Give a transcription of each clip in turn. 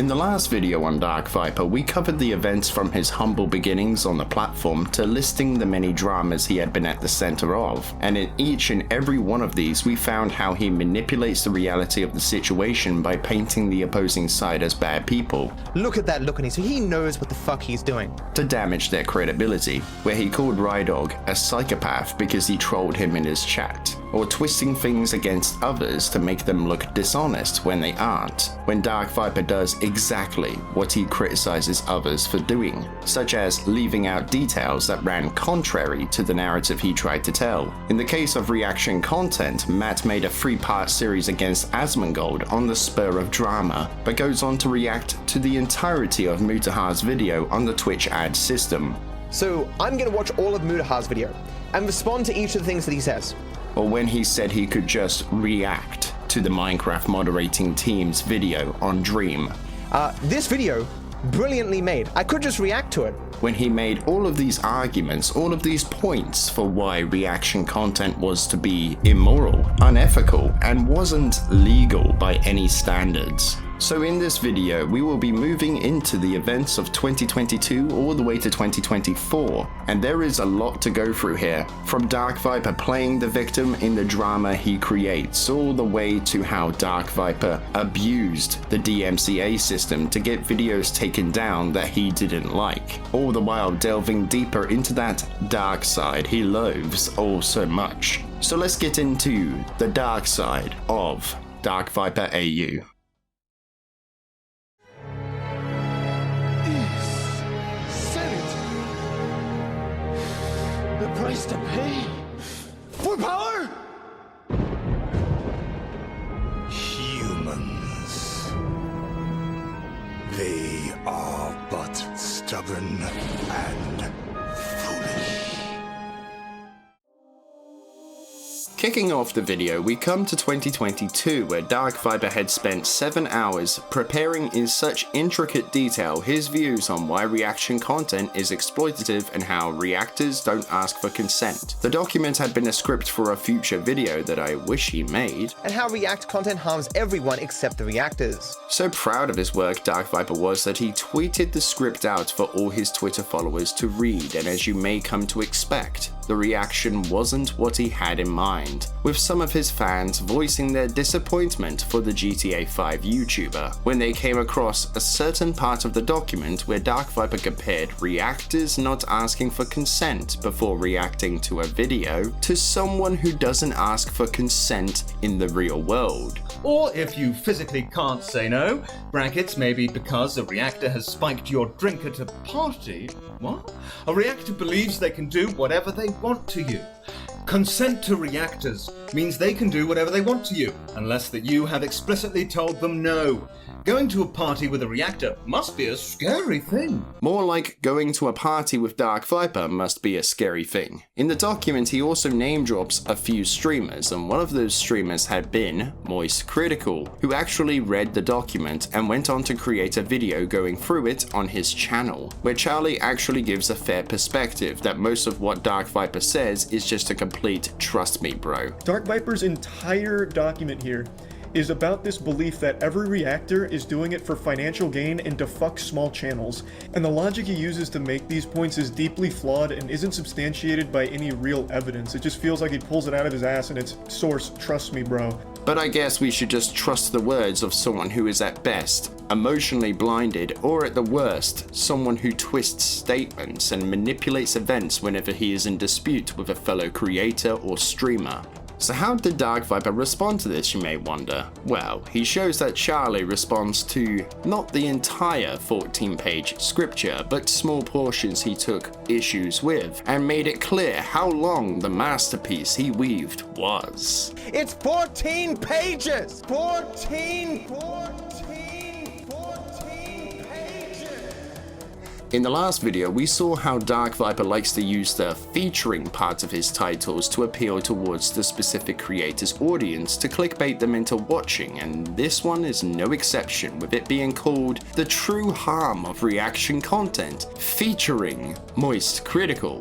In the last video on DarkViper, we covered the events from his humble beginnings on the platform to listing the many dramas he had been at the center of, and in each and every one of these we found how he manipulates the reality of the situation by painting the opposing side as bad people. Look at that look on him, so he knows what the fuck he's doing. To damage their credibility, where he called Rydog a psychopath because he trolled him in his chat, or twisting things against others to make them look dishonest when they aren't, when DarkViper does exactly what he criticizes others for doing, such as leaving out details that ran contrary to the narrative he tried to tell. In the case of reaction content, Matt made a 3-part series against Asmongold on the spur of drama, but goes on to react to the entirety of Mutahar's video on the Twitch ad system. So I'm gonna watch all of Mutahar's video and respond to each of the things that he says. Or when he said he could just react to the Minecraft moderating team's video on Dream. This video, brilliantly made. I could just react to it. When he made all of these arguments, all of these points for why reaction content was to be immoral, unethical, and wasn't legal by any standards. So in this video, we will be moving into the events of 2022 all the way to 2024, and there is a lot to go through here, from DarkViper playing the victim in the drama he creates, all the way to how DarkViper abused the DMCA system to get videos taken down that he didn't like, all the while delving deeper into that dark side he loathes all so much. So let's get into the dark side of DarkViperAu. The price to pay for power? Humans. They are but stubborn and foolish. Kicking off the video, we come to 2022, where DarkViper had spent 7 hours preparing in such intricate detail his views on why reaction content is exploitative and how reactors don't ask for consent. The document had been a script for a future video that I wish he made, and how react content harms everyone except the reactors. So proud of his work DarkViper was that he tweeted the script out for all his Twitter followers to read, and as you may come to expect, the reaction wasn't what he had in mind, with some of his fans voicing their disappointment for the GTA 5 YouTuber when they came across a certain part of the document where DarkViper compared reactors not asking for consent before reacting to a video to someone who doesn't ask for consent in the real world. Or if you physically can't say no, brackets maybe because a reactor has spiked your drink at a party. What? A reactor believes they can do whatever they want to you. Consent to reactors means they can do whatever they want to you, unless that you have explicitly told them no. Going to a party with a reactor must be a scary thing. More like going to a party with DarkViper must be a scary thing. In the document, he also name drops a few streamers, and one of those streamers had been Moist Critical, who actually read the document and went on to create a video going through it on his channel, where Charlie actually gives a fair perspective that most of what DarkViper says is just a complete trust me bro. DarkViper's entire document here is about this belief that every reactor is doing it for financial gain and to fuck small channels, and the logic he uses to make these points is deeply flawed and isn't substantiated by any real evidence. It just feels like he pulls it out of his ass and it's source, trust me bro. But I guess we should just trust the words of someone who is at best emotionally blinded, or at the worst, someone who twists statements and manipulates events whenever he is in dispute with a fellow creator or streamer. So how did DarkViper respond to this, you may wonder? Well, he shows that Charlie responds to not the entire 14-page scripture, but small portions he took issues with, and made it clear how long the masterpiece he weaved was. It's 14 pages! 14 pages! In the last video, we saw how DarkViper likes to use the featuring part of his titles to appeal towards the specific creator's audience to clickbait them into watching, and this one is no exception, with it being called The True Harm of Reaction Content, featuring Moist Critical,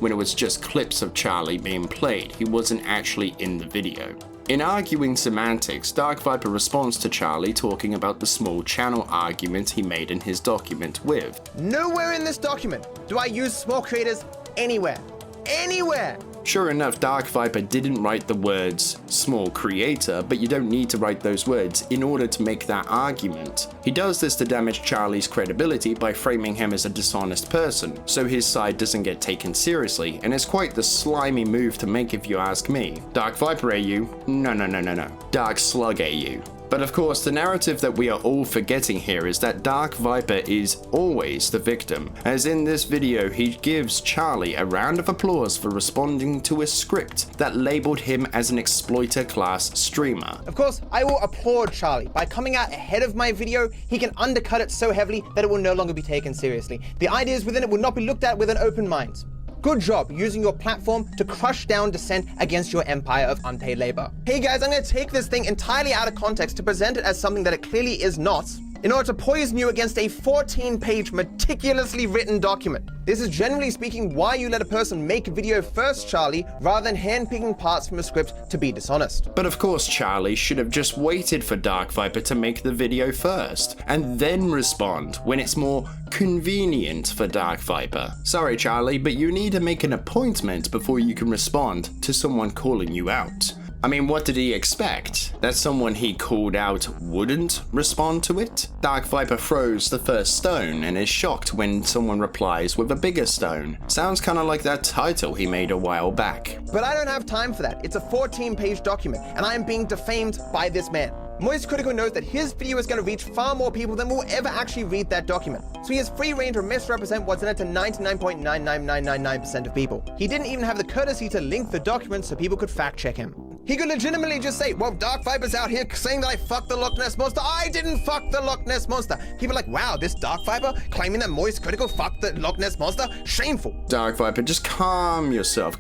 when it was just clips of Charlie being played. He wasn't actually in the video. In arguing semantics, DarkViper responds to Charlie talking about the small channel argument he made in his document with, Nowhere in this document do I use small creators anywhere. Anywhere! Sure enough, DarkViper didn't write the words small creator, but you don't need to write those words in order to make that argument. He does this to damage Charlie's credibility by framing him as a dishonest person, so his side doesn't get taken seriously, and it's quite the slimy move to make if you ask me. DarkViperAu? No. DarkSlugAu. But of course, the narrative that we are all forgetting here is that DarkViper is always the victim, as in this video he gives Charlie a round of applause for responding to a script that labeled him as an exploiter class streamer. Of course, I will applaud Charlie. By coming out ahead of my video, he can undercut it so heavily that it will no longer be taken seriously. The ideas within it will not be looked at with an open mind. Good job using your platform to crush down dissent against your empire of unpaid labor. Hey guys, I'm going to take this thing entirely out of context to present it as something that it clearly is not, in order to poison you against a 14-page meticulously written document. This is generally speaking why you let a person make a video first, Charlie, rather than handpicking parts from a script to be dishonest. But of course Charlie should have just waited for DarkViper to make the video first, and then respond when it's more convenient for DarkViper. Sorry Charlie, but you need to make an appointment before you can respond to someone calling you out. I mean, what did he expect? That someone he called out wouldn't respond to it? DarkViper throws the first stone and is shocked when someone replies with a bigger stone. Sounds kinda like that title he made a while back. But I don't have time for that. It's a 14-page document, and I am being defamed by this man. Moist Critical knows that his video is going to reach far more people than will ever actually read that document. So he has free reign to misrepresent what's in it to 99.99999% of people. He didn't even have the courtesy to link the document so people could fact check him. He could legitimately just say, well, DarkViper's out here saying that I fucked the Loch Ness Monster. I didn't fuck the Loch Ness Monster. People are like, wow, this DarkViper claiming that Moist Critical fucked the Loch Ness Monster? Shameful. DarkViper, just calm yourself.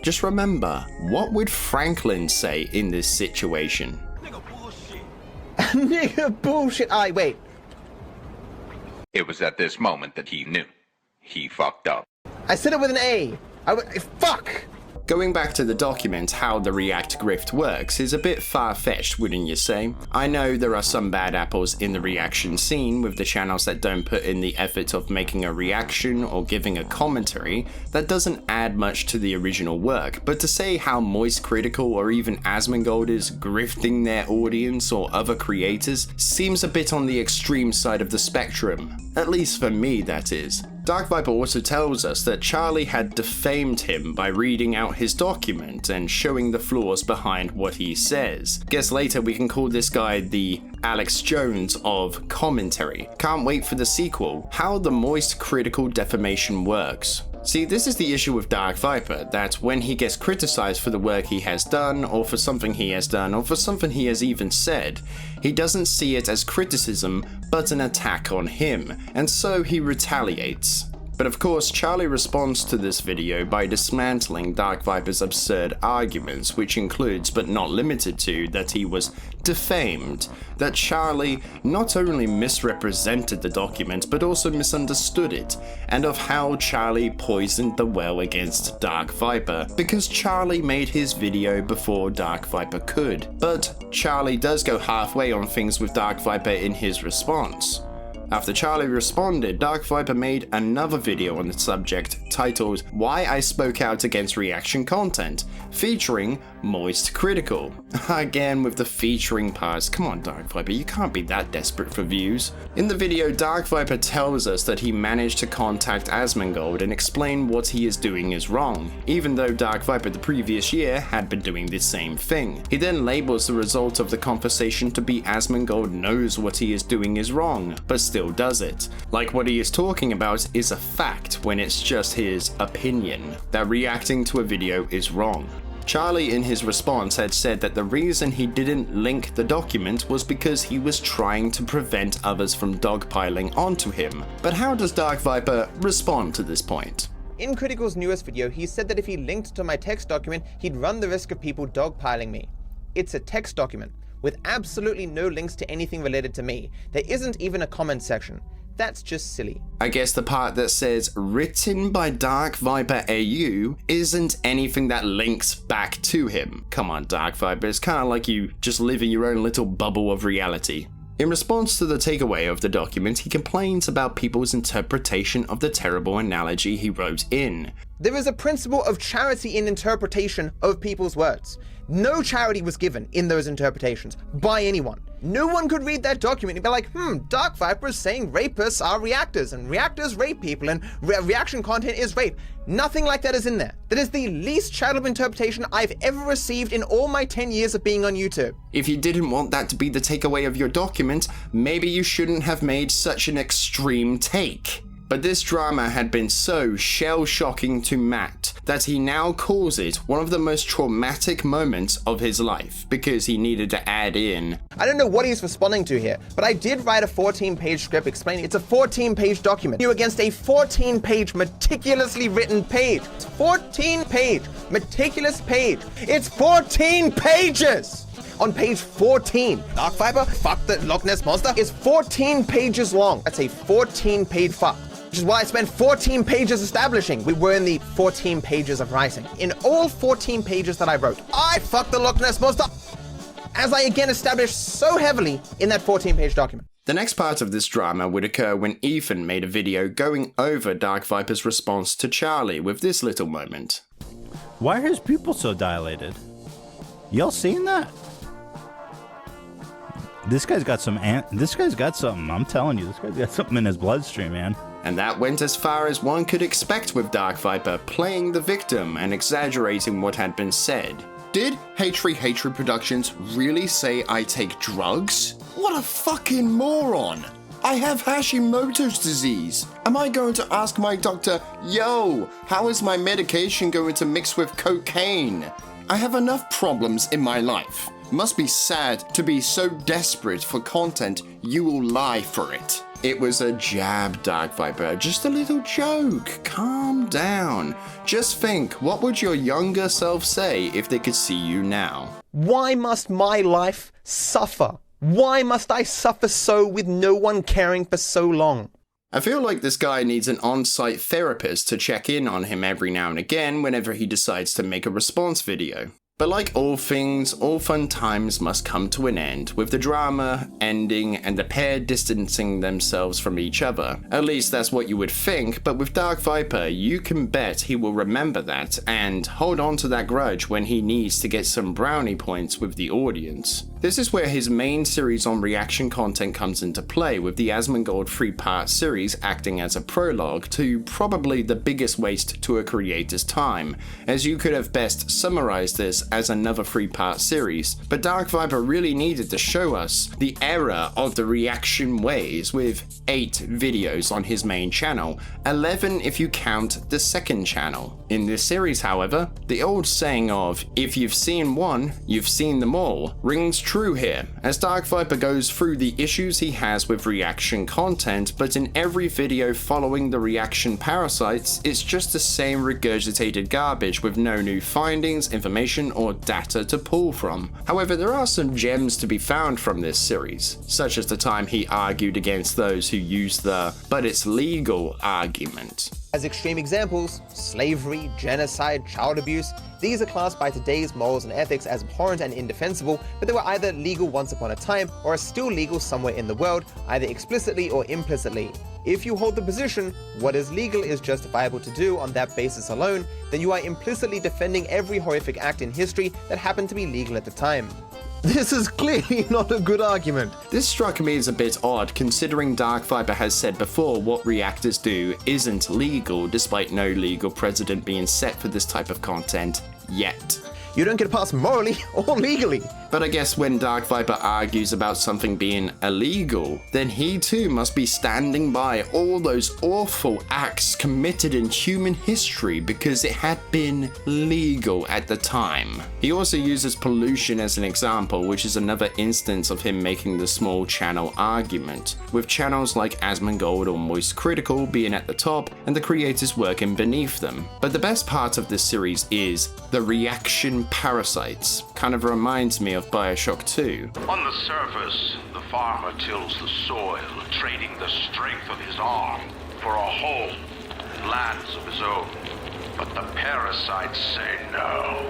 Just remember, what would Franklin say in this situation? Nigga bullshit. Wait. It was at this moment that he knew. He fucked up. I said it with an A. Fuck! Going back to the document, how the React grift works is a bit far-fetched, wouldn't you say? I know there are some bad apples in the reaction scene with the channels that don't put in the effort of making a reaction or giving a commentary that doesn't add much to the original work, but to say how Moist Critical or even Asmongold is grifting their audience or other creators seems a bit on the extreme side of the spectrum. At least for me, that is. DarkViper also tells us that Charlie had defamed him by reading out his document and showing the flaws behind what he says. Guess later we can call this guy the Alex Jones of commentary. Can't wait for the sequel. How the Moist Critical defamation works. See, this is the issue with DarkViper, that when he gets criticized for the work he has done, or for something he has done, or for something he has even said, he doesn't see it as criticism, but an attack on him, and so he retaliates. But of course, Charlie responds to this video by dismantling DarkViper's absurd arguments, which includes, but not limited to, that he was defamed, that Charlie not only misrepresented the document, but also misunderstood it, and of how Charlie poisoned the well against DarkViper, because Charlie made his video before DarkViper could. But Charlie does go halfway on things with DarkViper in his response. After Charlie responded, DarkViper made another video on the subject titled Why I Spoke Out Against Reaction Content, featuring Moist Critical. Again with the featuring parts, come on DarkViper, you can't be that desperate for views. In the video, DarkViper tells us that he managed to contact Asmongold and explain what he is doing is wrong, even though DarkViper the previous year had been doing the same thing. He then labels the result of the conversation to be Asmongold knows what he is doing is wrong, but still does it. Like what he is talking about is a fact when it's just his opinion, that reacting to a video is wrong. Charlie in his response had said that the reason he didn't link the document was because he was trying to prevent others from dogpiling onto him. But how does DarkViper respond to this point? In Critical's newest video, he said that if he linked to my text document, he'd run the risk of people dogpiling me. It's a text document with absolutely no links to anything related to me. There isn't even a comment section. That's just silly. I guess the part that says written by DarkViperAu isn't anything that links back to him. Come on, DarkViper, it's kind of like you just live in your own little bubble of reality. In response to the takeaway of the document, he complains about people's interpretation of the terrible analogy he wrote in. There is a principle of charity in interpretation of people's words. No charity was given in those interpretations by anyone. No one could read that document and be like, DarkViper is saying rapists are reactors and reactors rape people and reaction content is rape. Nothing like that is in there. That is the least charitable interpretation I've ever received in all my 10 years of being on YouTube. If you didn't want that to be the takeaway of your document, maybe you shouldn't have made such an extreme take. But this drama had been so shell-shocking to Matt that he now calls it one of the most traumatic moments of his life because he needed to add in. I don't know what he's responding to here, but I did write a 14-page script explaining it's a 14-page document. You against a 14-page meticulously written page. It's 14-page meticulous page. It's 14 pages! On page 14, DarkViper, fuck the Loch Ness Monster, is 14 pages long. That's a 14-page fuck. Which is why I spent 14 pages establishing we were in the 14 pages of writing. In all 14 pages that I wrote, I fucked the Loch Ness Monster, as I again established so heavily in that 14-page document. The next part of this drama would occur when Ethan made a video going over DarkViper's response to Charlie with this little moment. Why are his pupils so dilated? Y'all seen that? This guy's got some. This guy's got something. I'm telling you, this guy's got something in his bloodstream, man. And that went as far as one could expect with DarkViper playing the victim and exaggerating what had been said. Did Hatred Productions really say I take drugs? What a fucking moron! I have Hashimoto's disease. Am I going to ask my doctor, yo, how is my medication going to mix with cocaine? I have enough problems in my life. Must be sad to be so desperate for content you will lie for it. It was a jab, DarkViper, just a little joke. Calm down. Just think, what would your younger self say if they could see you now? Why must my life suffer? Why must I suffer so with no one caring for so long? I feel like this guy needs an on-site therapist to check in on him every now and again whenever he decides to make a response video. But like all things, all fun times must come to an end, with the drama ending and the pair distancing themselves from each other. At least that's what you would think, but with DarkViper, you can bet he will remember that and hold on to that grudge when he needs to get some brownie points with the audience. This is where his main series on reaction content comes into play, with the Asmongold 3-part series acting as a prologue to probably the biggest waste to a creator's time, as you could have best summarized this as another 3-part series. But DarkViper really needed to show us the era of the reaction ways, with 8 videos on his main channel, 11 if you count the second channel. In this series, however, the old saying of, if you've seen one, you've seen them all, rings true here, as DarkViper goes through the issues he has with reaction content, but in every video following the reaction parasites, it's just the same regurgitated garbage with no new findings, information, or data to pull from. However, there are some gems to be found from this series, such as the time he argued against those who use the "but it's legal" argument. As extreme examples, slavery, genocide, child abuse, these are classed by today's morals and ethics as abhorrent and indefensible, but they were either legal once upon a time or are still legal somewhere in the world, either explicitly or implicitly. If you hold the position, what is legal is justifiable to do on that basis alone, then you are implicitly defending every horrific act in history that happened to be legal at the time. This is clearly not a good argument. This struck me as a bit odd, considering DarkViper has said before what reactors do isn't legal, despite no legal precedent being set for this type of content yet. You don't get past morally or legally. But I guess when DarkViper argues about something being illegal, then he too must be standing by all those awful acts committed in human history because it had been legal at the time. He also uses pollution as an example, which is another instance of him making the small channel argument, with channels like Asmongold or Moist Critical being at the top and the creators working beneath them. But the best part of this series is the reaction parasites. Kind of reminds me of BioShock 2. On the surface, the farmer tills the soil, trading the strength of his arm for a home and lands of his own. But the parasites say no.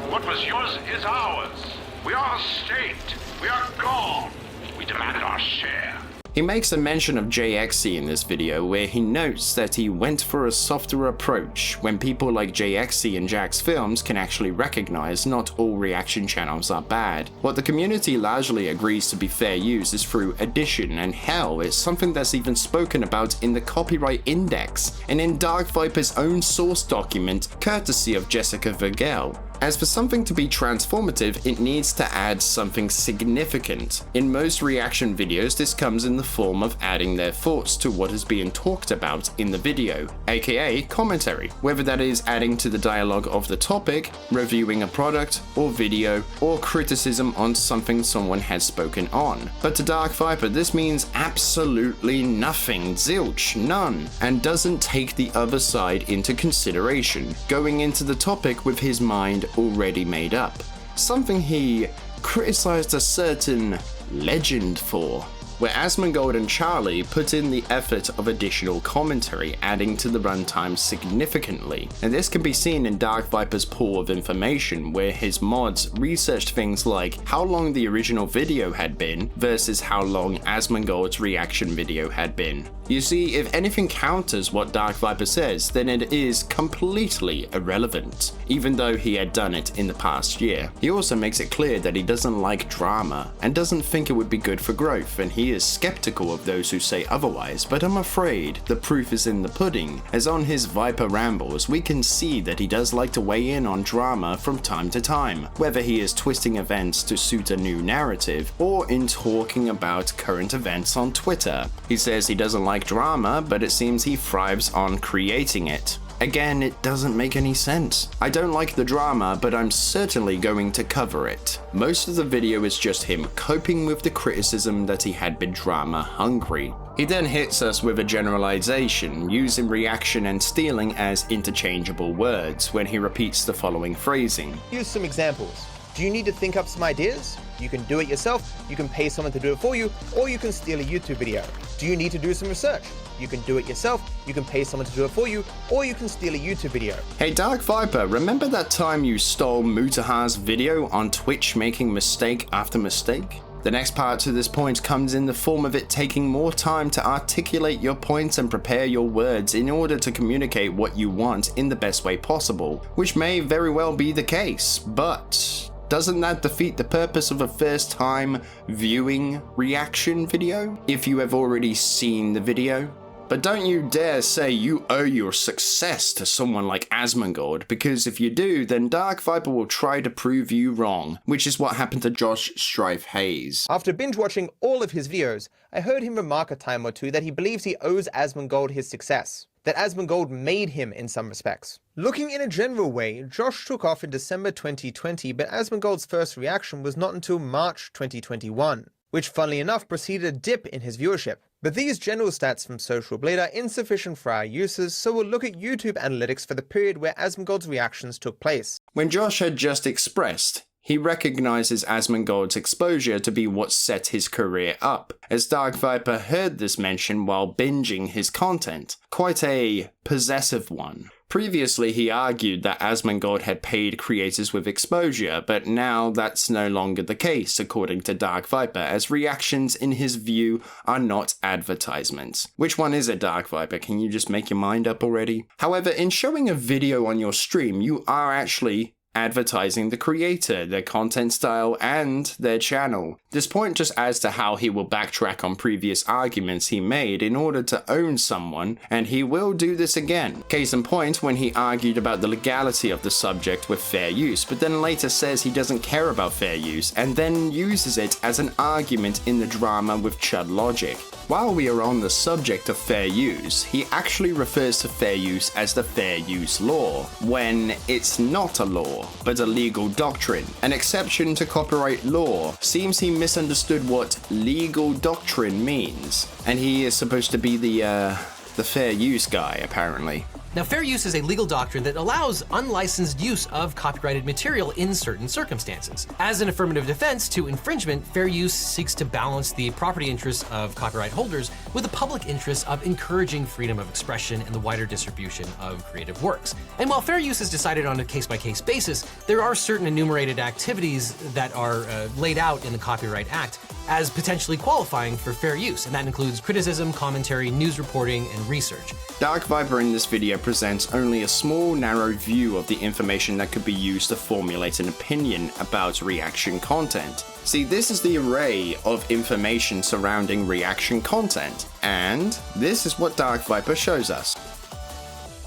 What was yours is ours. We are the state. We are gone. We demand our share. He makes a mention of JXC in this video where he notes that he went for a softer approach when people like JXC and Jack's Films can actually recognize not all reaction channels are bad. What the community largely agrees to be fair use is through addition, and hell, it's something that's even spoken about in the copyright index and in DarkViper's own source document courtesy of Jessica Vergel. As for something to be transformative, it needs to add something significant. In most reaction videos, this comes in the form of adding their thoughts to what is being talked about in the video, aka commentary, whether that is adding to the dialogue of the topic, reviewing a product or video, or criticism on something someone has spoken on. But to DarkViper, this means absolutely nothing, zilch, none, and doesn't take the other side into consideration, going into the topic with his mind already made up. Something he criticized a certain legend for, where Asmongold and Charlie put in the effort of additional commentary, adding to the runtime significantly. And this can be seen in DarkViper's pool of information, where his mods researched things like how long the original video had been versus how long Asmongold's reaction video had been. You see, if anything counters what DarkViper says, then it is completely irrelevant, even though he had done it in the past year. He also makes it clear that he doesn't like drama and doesn't think it would be good for growth, and he is skeptical of those who say otherwise, but I'm afraid the proof is in the pudding, as on his Viper rambles we can see that he does like to weigh in on drama from time to time, whether he is twisting events to suit a new narrative or in talking about current events on Twitter. He says he doesn't like drama, but it seems he thrives on creating it. Again, it doesn't make any sense. I don't like the drama, but I'm certainly going to cover it. Most of the video is just him coping with the criticism that he had been drama hungry. He then hits us with a generalization, using reaction and stealing as interchangeable words when he repeats the following phrasing. Use some examples. Do you need to think up some ideas? You can do it yourself, you can pay someone to do it for you, or you can steal a YouTube video. Do you need to do some research? You can do it yourself, you can pay someone to do it for you, or you can steal a YouTube video. Hey DarkViper, remember that time you stole Mutaha's video on Twitch making mistake after mistake? The next part to this point comes in the form of it taking more time to articulate your points and prepare your words in order to communicate what you want in the best way possible, which may very well be the case, but doesn't that defeat the purpose of a first time viewing reaction video if you have already seen the video? But don't you dare say you owe your success to someone like Asmongold, because if you do, then DarkViper will try to prove you wrong, which is what happened to Josh Strife Hayes. After binge watching all of his videos, I heard him remark a time or two that he believes he owes Asmongold his success, that Asmongold made him in some respects. Looking in a general way, Josh took off in December 2020, but Asmongold's first reaction was not until March 2021, which funnily enough preceded a dip in his viewership. But these general stats from Social Blade are insufficient for our uses, so we'll look at YouTube analytics for the period where Asmongold's reactions took place. When Josh had just expressed, he recognizes Asmongold's exposure to be what set his career up, as DarkViper heard this mention while binging his content, quite a possessive one. Previously, he argued that Asmongold had paid creators with exposure, but now that's no longer the case, according to DarkViper, as reactions in his view are not advertisements. Which one is it, DarkViper? Can you just make your mind up already? However, in showing a video on your stream, you are actually advertising the creator, their content style, and their channel. This point just adds to how he will backtrack on previous arguments he made in order to own someone, and he will do this again. Case in point, when he argued about the legality of the subject with fair use, but then later says he doesn't care about fair use, and then uses it as an argument in the drama with Chud Logic. While we are on the subject of fair use, he actually refers to fair use as the fair use law, when it's not a law, but a legal doctrine. An exception to copyright law. Seems he misunderstood what legal doctrine means, and he is supposed to be the fair use guy, apparently. Now, fair use is a legal doctrine that allows unlicensed use of copyrighted material in certain circumstances. As an affirmative defense to infringement, fair use seeks to balance the property interests of copyright holders with the public interest of encouraging freedom of expression and the wider distribution of creative works. And while fair use is decided on a case-by-case basis, there are certain enumerated activities that are laid out in the Copyright Act as potentially qualifying for fair use, and that includes criticism, commentary, news reporting, and research. DarkViper in this video presents only a small, narrow view of the information that could be used to formulate an opinion about reaction content. See, this is the array of information surrounding reaction content, and this is what DarkViper shows us.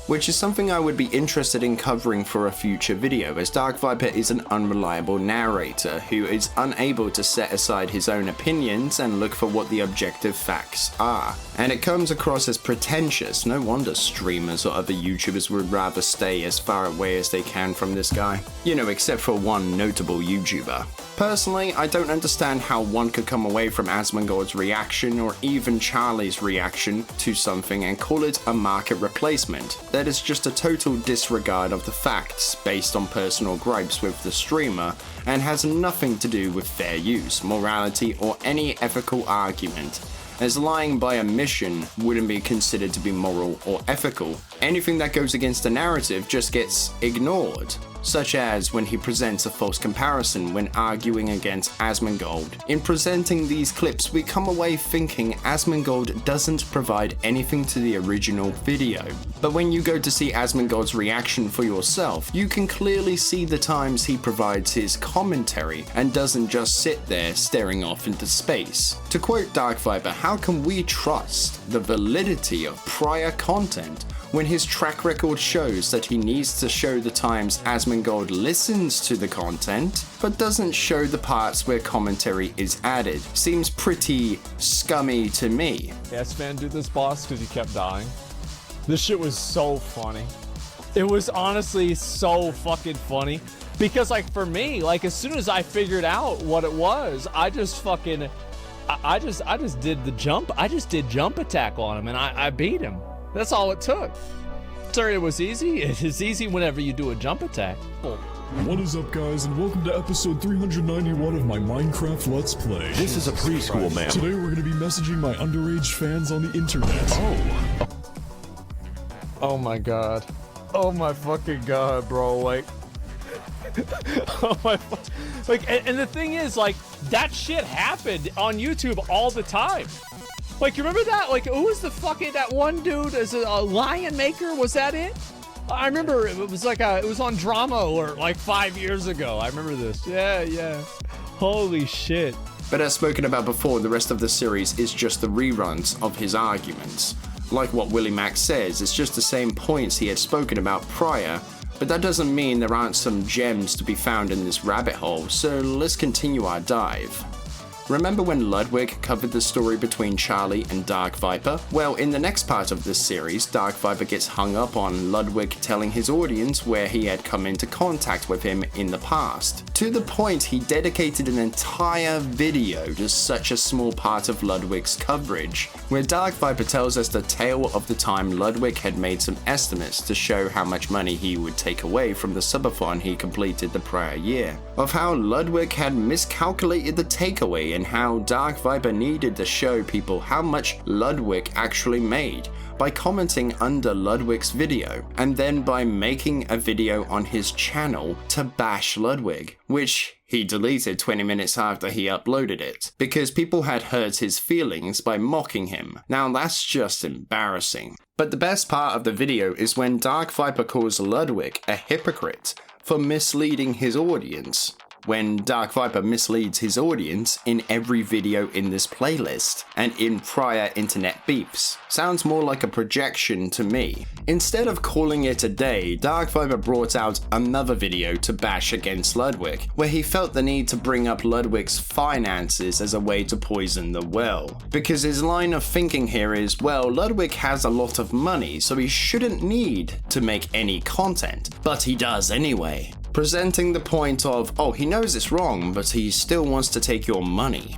Which is something I would be interested in covering for a future video, as DarkViper is an unreliable narrator who is unable to set aside his own opinions and look for what the objective facts are. And it comes across as pretentious. No wonder streamers or other YouTubers would rather stay as far away as they can from this guy. You know, except for one notable YouTuber. Personally, I don't understand how one could come away from Asmongold's reaction or even Charlie's reaction to something and call it a market replacement. That is just a total disregard of the facts based on personal gripes with the streamer and has nothing to do with fair use, morality, or any ethical argument, as lying by omission wouldn't be considered to be moral or ethical. Anything that goes against the narrative just gets ignored, such as when he presents a false comparison when arguing against Asmongold. In presenting these clips, we come away thinking Asmongold doesn't provide anything to the original video. But when you go to see Asmongold's reaction for yourself, you can clearly see the times he provides his commentary and doesn't just sit there staring off into space. To quote DarkViper, how can we trust the validity of prior content when his track record shows that he needs to show the times Asmongold listens to the content, but doesn't show the parts where commentary is added? Seems pretty scummy to me. S-Man did this boss because he kept dying. This shit was so funny. It was honestly so fucking funny. Because like for me, like as soon as I figured out what it was, I just fucking, I just did the jump. I just did jump attack on him and I beat him. That's all it took. Sorry, it was easy. It is easy whenever you do a jump attack. What is up, guys, and welcome to episode 391 of my Minecraft Let's Play. This is a preschool, man. Today we're going to be messaging my underage fans on the internet. Oh. Oh my god. Oh my fucking god, bro. Like, oh my, like, and the thing is, like, that shit happened on YouTube all the time. Like, you remember that? Like, who was the fucking, that one dude as a lion maker? Was that it? I remember it was like it was on Drama Alert like 5 years ago. I remember this. Yeah. Holy shit. But as spoken about before, the rest of the series is just the reruns of his arguments. Like what Willie Mac says, it's just the same points he had spoken about prior, but that doesn't mean there aren't some gems to be found in this rabbit hole, so let's continue our dive. Remember when Ludwig covered the story between Charlie and DarkViper? Well, in the next part of this series, DarkViper gets hung up on Ludwig telling his audience where he had come into contact with him in the past, to the point he dedicated an entire video to such a small part of Ludwig's coverage, where DarkViper tells us the tale of the time Ludwig had made some estimates to show how much money he would take away from the subathon he completed the prior year, of how Ludwig had miscalculated the takeaway and how DarkViper needed to show people how much Ludwig actually made by commenting under Ludwig's video, and then by making a video on his channel to bash Ludwig, which he deleted 20 minutes after he uploaded it, because people had hurt his feelings by mocking him. Now that's just embarrassing. But the best part of the video is when DarkViper calls Ludwig a hypocrite for misleading his audience, when DarkViper misleads his audience in every video in this playlist, and in prior internet beefs. Sounds more like a projection to me. Instead of calling it a day, DarkViper brought out another video to bash against Ludwig, where he felt the need to bring up Ludwig's finances as a way to poison the well. Because his line of thinking here is, well, Ludwig has a lot of money, so he shouldn't need to make any content, but he does anyway. Presenting the point of, oh, he knows it's wrong, but he still wants to take your money.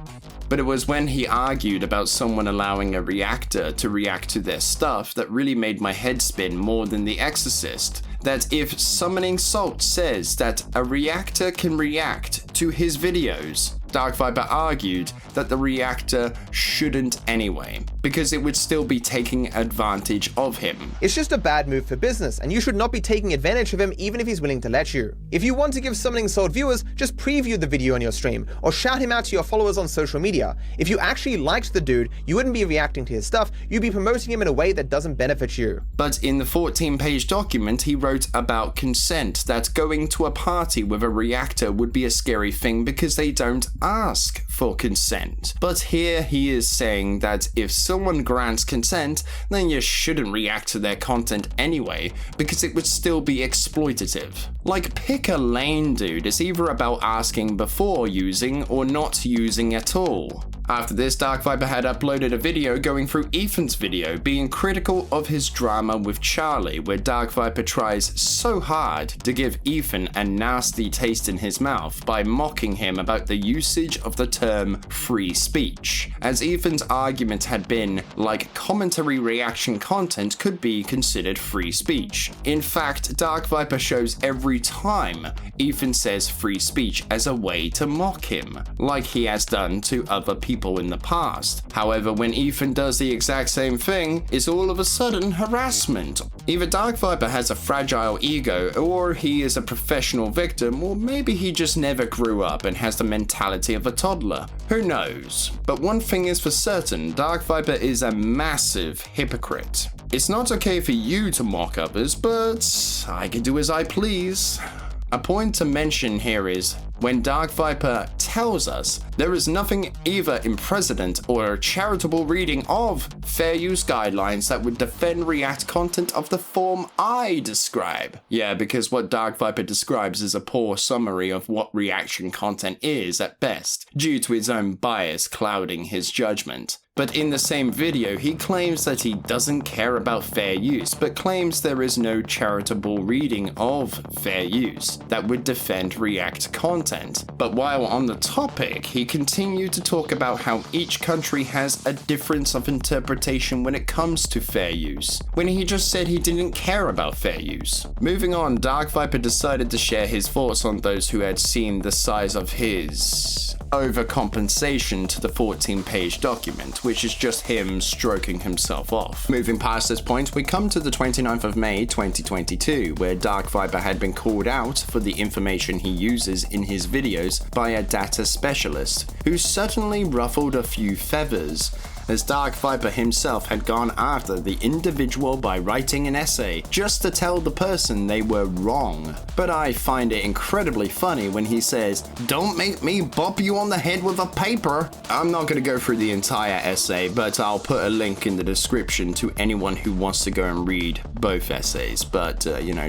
But it was when he argued about someone allowing a reactor to react to their stuff that really made my head spin more than The Exorcist. That if Summoning Salt says that a reactor can react to his videos, DarkViper argued that the reactor shouldn't anyway, because it would still be taking advantage of him. It's just a bad move for business, and you should not be taking advantage of him even if he's willing to let you. If you want to give Summoning Salt viewers, just preview the video on your stream, or shout him out to your followers on social media. If you actually liked the dude, you wouldn't be reacting to his stuff, you'd be promoting him in a way that doesn't benefit you. But in the 14-page document, he wrote about consent, that going to a party with a reactor would be a scary thing because they don't ask for consent. But here he is saying that if someone grants consent, then you shouldn't react to their content anyway, because it would still be exploitative. Like, pick a lane, dude. It's either about asking before using or not using at all. After this, DarkViper had uploaded a video going through Ethan's video, being critical of his drama with Charlie, where DarkViper tries so hard to give Ethan a nasty taste in his mouth by mocking him about the usage of the term free speech, as Ethan's argument had been, like, commentary reaction content could be considered free speech. In fact, DarkViper shows every time Ethan says free speech as a way to mock him, like he has done to other people in the past. However, when Ethan does the exact same thing, it's all of a sudden harassment. Either DarkViper has a fragile ego, or he is a professional victim, or maybe he just never grew up and has the mentality of a toddler. Who knows? But one thing is for certain, DarkViper is a massive hypocrite. It's not okay for you to mock others, but I can do as I please. A point to mention here is, when DarkViper tells us there is nothing either in precedent or charitable reading of fair use guidelines that would defend React content of the form I describe. Yeah, because what DarkViper describes is a poor summary of what reaction content is at best, due to his own bias clouding his judgment. But in the same video, he claims that he doesn't care about fair use, but claims there is no charitable reading of fair use that would defend React content. But while on the topic, he continued to talk about how each country has a difference of interpretation when it comes to fair use, when he just said he didn't care about fair use. Moving on, DarkViper decided to share his thoughts on those who had seen the size of his overcompensation to the 14-page document, which is just him stroking himself off. Moving past this point, we come to the 29th of May 2022, where DarkViper had been called out for the information he uses in his videos by a data specialist, who certainly ruffled a few feathers, as DarkViper himself had gone after the individual by writing an essay just to tell the person they were wrong. But I find it incredibly funny when he says, "Don't make me bop you on the head with a paper." I'm not going to go through the entire essay, but I'll put a link in the description to anyone who wants to go and read both essays, but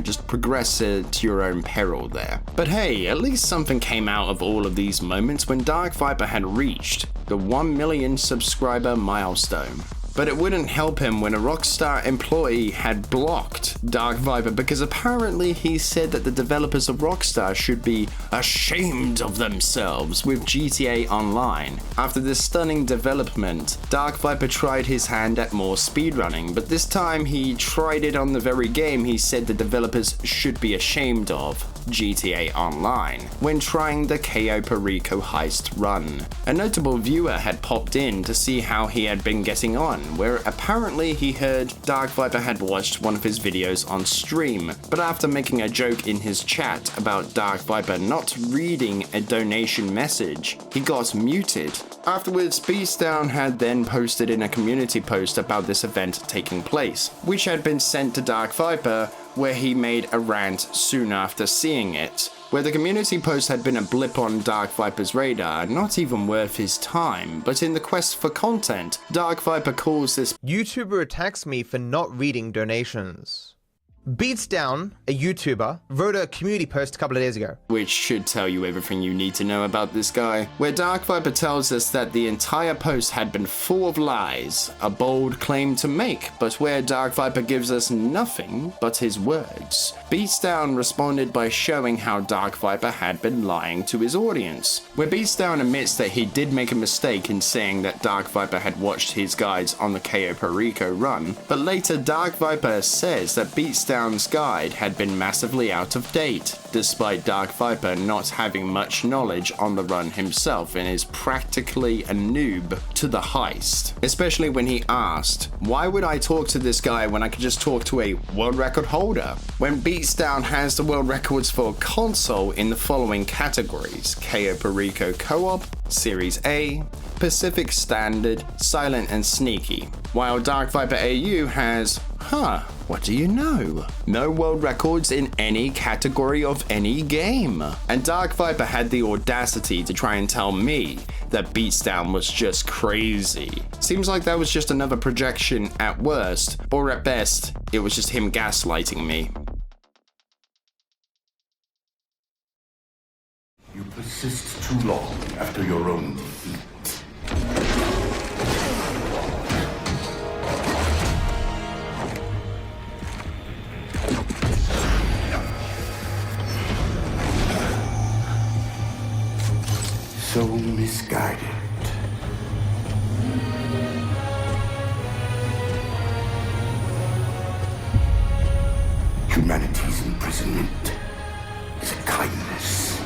just progress it to your own peril there. But hey, at least something came out of all of these moments when DarkViper had reached the 1 million subscriber milestone. But it wouldn't help him when a Rockstar employee had blocked DarkViper because apparently he said that the developers of Rockstar should be ashamed of themselves with GTA Online. After this stunning development, DarkViper tried his hand at more speedrunning, but this time he tried it on the very game he said the developers should be ashamed of, GTA Online, when trying the Cayo Perico heist run. A notable viewer had popped in to see how he had been getting on, where apparently he heard DarkViper had watched one of his videos on stream, but after making a joke in his chat about DarkViper not reading a donation message, he got muted. Afterwards, Beastdown had then posted in a community post about this event taking place, which had been sent to DarkViper, where he made a rant soon after seeing it, where the community post had been a blip on DarkViper's radar, not even worth his time, but in the quest for content, DarkViper calls this YouTuber attacks me for not reading donations. Beatsdown, a YouTuber, wrote a community post a couple of days ago. Which should tell you everything you need to know about this guy, where DarkViper tells us that the entire post had been full of lies, a bold claim to make, but where DarkViper gives us nothing but his words. Beatsdown responded by showing how DarkViper had been lying to his audience, where Beatsdown admits that he did make a mistake in saying that DarkViper had watched his guides on the Cayo Perico run, but later DarkViper says that Beatsdown's guide had been massively out of date, despite DarkViper not having much knowledge on the run himself and is practically a noob to the heist. Especially when he asked, why would I talk to this guy when I could just talk to a world record holder? When Beatsdown has the world records for console in the following categories: Cayo Perico Co-op, Series A, Pacific Standard, Silent and Sneaky, while DarkViperAu has, what do you know? No world records in any category of any game. And DarkViper had the audacity to try and tell me that Beatsdown was just crazy. Seems like that was just another projection at worst, or at best, it was just him gaslighting me. You persist too long after your own defeat. So misguided. Humanity's imprisonment is a kindness.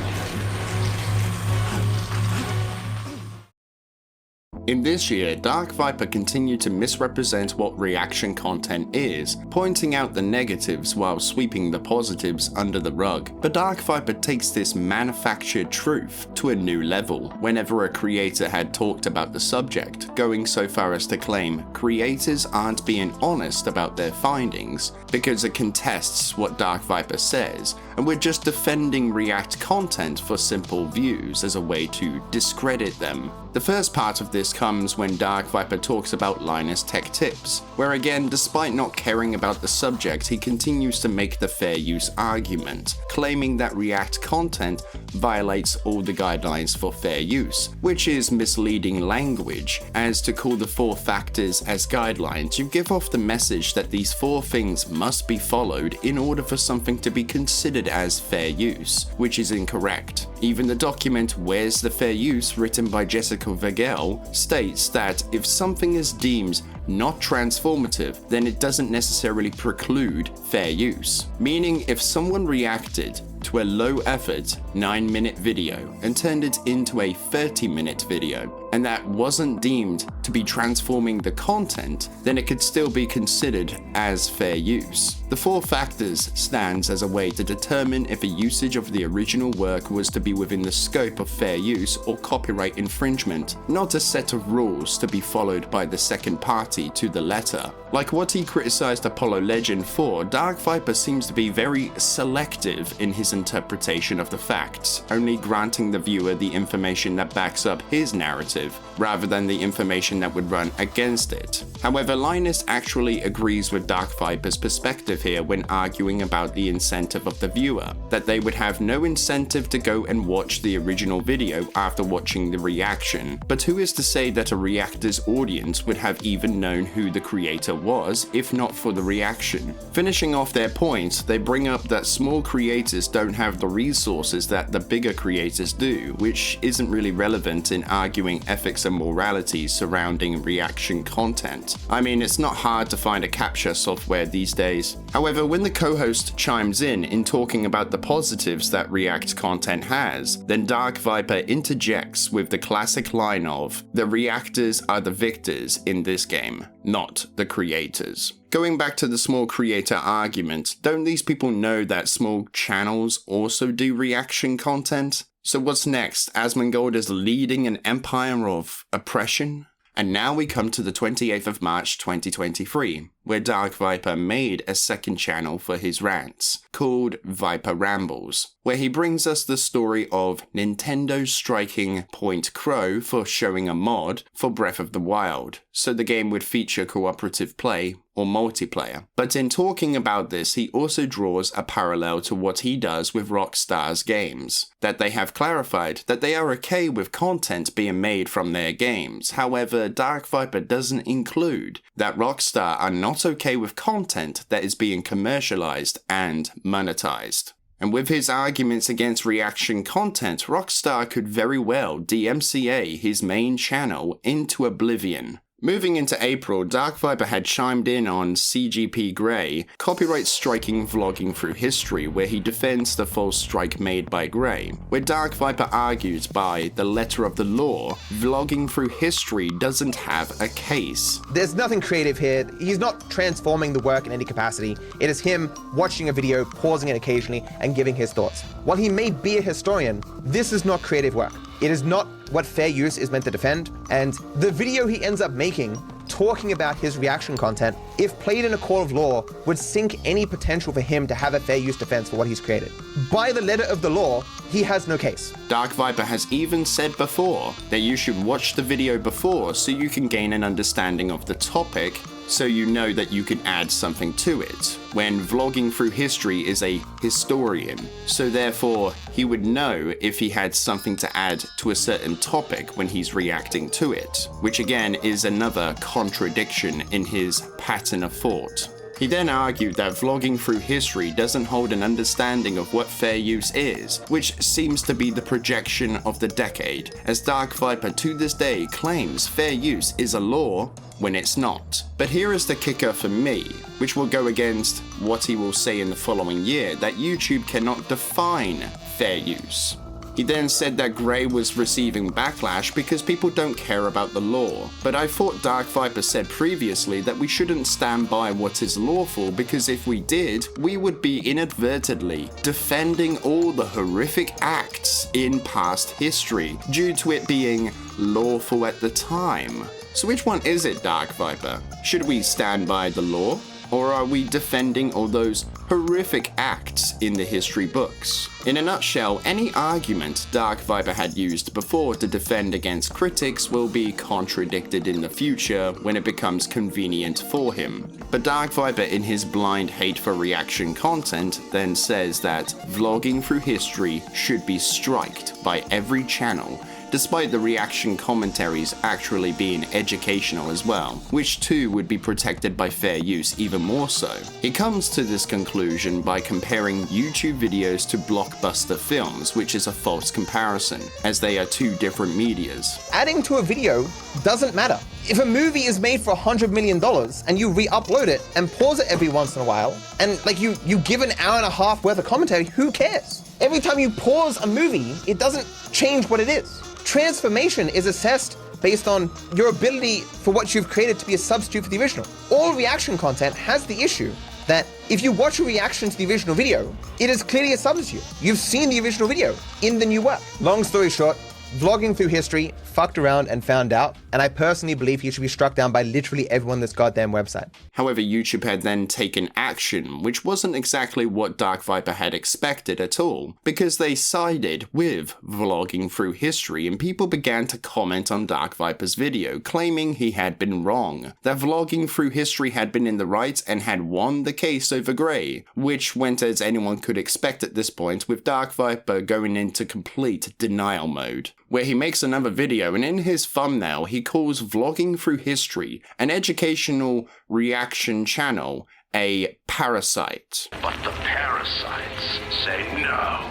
In this year, DarkViper continued to misrepresent what reaction content is, pointing out the negatives while sweeping the positives under the rug. But DarkViper takes this manufactured truth to a new level whenever a creator had talked about the subject, going so far as to claim creators aren't being honest about their findings because it contests what DarkViper says, and we're just defending React content for simple views as a way to discredit them. The first part of this comes when DarkViper talks about Linus Tech Tips, where again, despite not caring about the subject, he continues to make the fair use argument, claiming that React content violates all the guidelines for fair use, which is misleading language, as to call the 4 factors as guidelines, you give off the message that these 4 things must be followed in order for something to be considered as fair use, which is incorrect. Even the document Where's the Fair Use, written by Jessica Vogel, states that if something is deemed not transformative, then it doesn't necessarily preclude fair use. Meaning if someone reacted to a low-effort 9-minute video and turned it into a 30-minute video, and that wasn't deemed to be transforming the content, then it could still be considered as fair use. The 4 factors stands as a way to determine if a usage of the original work was to be within the scope of fair use or copyright infringement, not a set of rules to be followed by the second party to the letter. Like what he criticized Apollo Legend for, DarkViper seems to be very selective in his interpretation of the facts, only granting the viewer the information that backs up his narrative, rather than the information that would run against it. However, Linus actually agrees with DarkViper's perspective here when arguing about the incentive of the viewer, that they would have no incentive to go and watch the original video after watching the reaction. But who is to say that a reactor's audience would have even known who the creator was if not for the reaction? Finishing off their point, they bring up that small creators don't have the resources that the bigger creators do, which isn't really relevant in arguing ethics and morality surrounding reaction content. I mean, it's not hard to find a capture software these days. However, when the co-host chimes in talking about the positives that React content has, then DarkViper interjects with the classic line of, the reactors are the victors in this game, not the creators. Going back to the small creator argument, don't these people know that small channels also do reaction content? So what's next? Asmongold is leading an empire of oppression? And now we come to the 28th of March 2023, where DarkViper made a second channel for his rants, called Viper Rambles, where he brings us the story of Nintendo striking Point Crow for showing a mod for Breath of the Wild, so the game would feature cooperative play or multiplayer. But in talking about this, he also draws a parallel to what he does with Rockstar's games, that they have clarified that they are okay with content being made from their games. However, DarkViper doesn't include that Rockstar are not okay with content that is being commercialized and monetized. And with his arguments against reaction content, Rockstar could very well DMCA his main channel into oblivion. Moving into April, DarkViper had chimed in on CGP Grey, copyright striking vlogging through history, where he defends the false strike made by Grey, where DarkViper argues by the letter of the law, vlogging through history doesn't have a case. There's nothing creative here. He's not transforming the work in any capacity. It is him watching a video, pausing it occasionally, and giving his thoughts. While he may be a historian, this is not creative work. It is not what fair use is meant to defend, and the video he ends up making, talking about his reaction content, if played in a court of law, would sink any potential for him to have a fair use defense for what he's created. By the letter of the law, he has no case. DarkViper has even said before that you should watch the video before so you can gain an understanding of the topic, so you know that you can add something to it, when vlogging through history is a historian, so therefore he would know if he had something to add to a certain topic when he's reacting to it, which again is another contradiction in his pattern of thought. He then argued that vlogging through history doesn't hold an understanding of what fair use is, which seems to be the projection of the decade, as DarkViper to this day claims fair use is a law when it's not. But here is the kicker for me, which will go against what he will say in the following year, that YouTube cannot define fair use. He then said that Grey was receiving backlash because people don't care about the law, but I thought DarkViper said previously that we shouldn't stand by what is lawful, because if we did, we would be inadvertently defending all the horrific acts in past history due to it being lawful at the time. So which one is it, DarkViper? Should we stand by the law? Or are we defending all those horrific acts in the history books? In a nutshell, any argument DarkViper had used before to defend against critics will be contradicted in the future when it becomes convenient for him. But DarkViper, in his blind hate for reaction content, then says that vlogging through history should be striked by every channel, despite the reaction commentaries actually being educational as well, which too would be protected by fair use even more so. He comes to this conclusion by comparing YouTube videos to blockbuster films, which is a false comparison, as they are two different medias. Adding to a video doesn't matter. If a movie is made for $100 million and you re-upload it and pause it every once in a while, and like you give an hour and a half worth of commentary, who cares? Every time you pause a movie, it doesn't change what it is. Transformation is assessed based on your ability for what you've created to be a substitute for the original. All reaction content has the issue that if you watch a reaction to the original video, it is clearly a substitute. You've seen the original video in the new work. Long story short, vlogging through history fucked around and found out, and I personally believe he should be struck down by literally everyone on this goddamn website. However, YouTube had then taken action, which wasn't exactly what DarkViper had expected at all, because they sided with vlogging through history and people began to comment on DarkViper's video, claiming he had been wrong, that vlogging through history had been in the right and had won the case over Grey, which went as anyone could expect at this point, with DarkViper going into complete denial mode, where he makes another video and in his thumbnail he calls vlogging through history, an educational reaction channel, a parasite. But the parasites say no.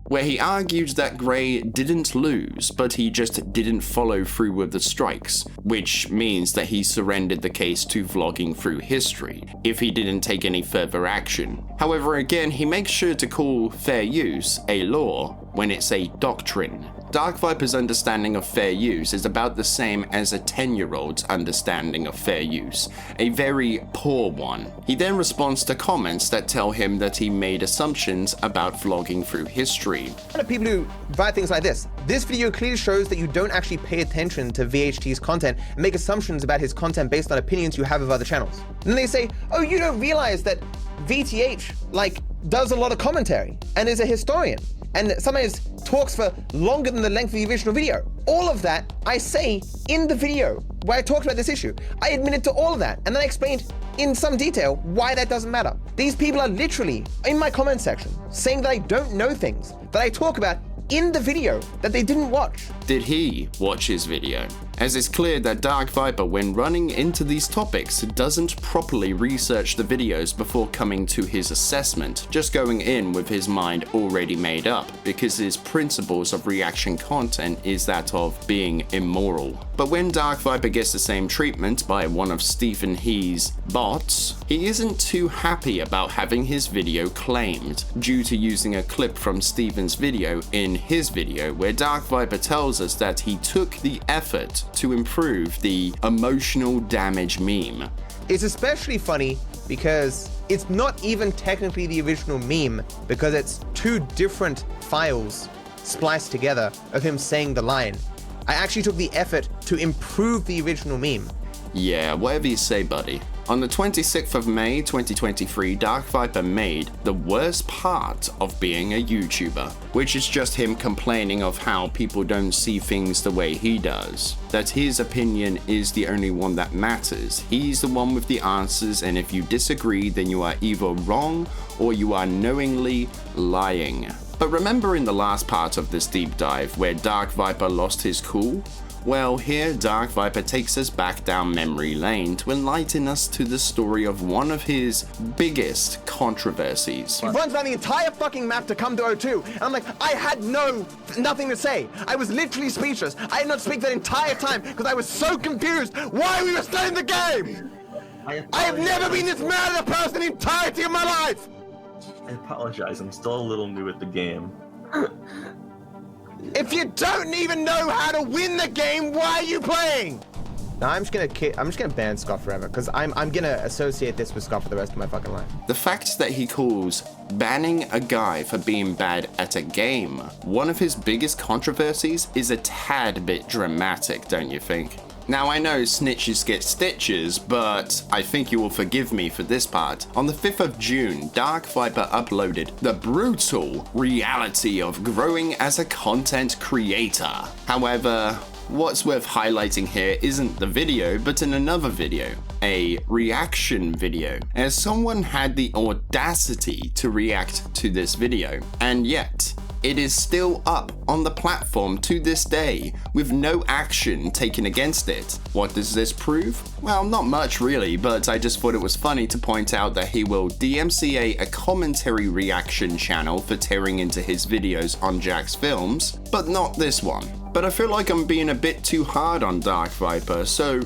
Where he argues that Grey didn't lose, but he just didn't follow through with the strikes, which means that he surrendered the case to vlogging through history, if he didn't take any further action. However, again, he makes sure to call fair use a law when it's a doctrine. DarkViper's understanding of fair use is about the same as a 10-year-old's understanding of fair use, a very poor one. He then responds to comments that tell him that he made assumptions about vlogging through history. A lot of people who write things like this. This video clearly shows that you don't actually pay attention to VHT's content and make assumptions about his content based on opinions you have of other channels. And then they say, oh, you don't realize that VTH, does a lot of commentary and is a historian and sometimes talks for longer than the length of the original video. All of that I say in the video where I talked about this issue. I admitted to all of that, and then I explained in some detail why that doesn't matter. These people are literally in my comment section saying that I don't know things that I talk about in the video that they didn't watch. Did he watch his video? As it's clear that DarkViper, when running into these topics, doesn't properly research the videos before coming to his assessment, just going in with his mind already made up, because his principles of reaction content is that of being immoral. But when DarkViper gets the same treatment by one of Stephen He's bots, he isn't too happy about having his video claimed, due to using a clip from Stephen's video in his video, where DarkViper tells us that he took the effort to improve the emotional damage meme. It's especially funny because it's not even technically the original meme, because it's two different files spliced together of him saying the line. I actually took the effort to improve the original meme. Yeah, whatever you say, buddy. On the 26th of May 2023, DarkViper made the worst part of being a YouTuber, which is just him complaining of how people don't see things the way he does. That his opinion is the only one that matters. He's the one with the answers, and if you disagree, then you are either wrong or you are knowingly lying. But remember in the last part of this deep dive where DarkViper lost his cool? Well, here DarkViper takes us back down memory lane to enlighten us to the story of one of his biggest controversies. He runs around the entire fucking map to come to O2, and I'm like, I had nothing to say. I was literally speechless. I did not speak that entire time because I was so confused why we were still in the game. I have never been this mad at a person in the entirety of my life. I apologize, I'm still a little new at the game. If you don't even know how to win the game, why are you playing? No, I'm just gonna ban Scott forever, because I'm gonna associate this with Scott for the rest of my fucking life. The fact that he calls banning a guy for being bad at a game one of his biggest controversies is a tad bit dramatic, don't you think? Now I know snitches get stitches, but I think you will forgive me for this part. On the 5th of June, DarkViper uploaded the brutal reality of growing as a content creator. However, what's worth highlighting here isn't the video, but in another video, a reaction video, as someone had the audacity to react to this video, and yet it is still up on the platform to this day, with no action taken against it. What does this prove? Well, not much really, but I just thought it was funny to point out that he will DMCA a commentary reaction channel for tearing into his videos on Jack's films, but not this one. But I feel like I'm being a bit too hard on DarkViper, so,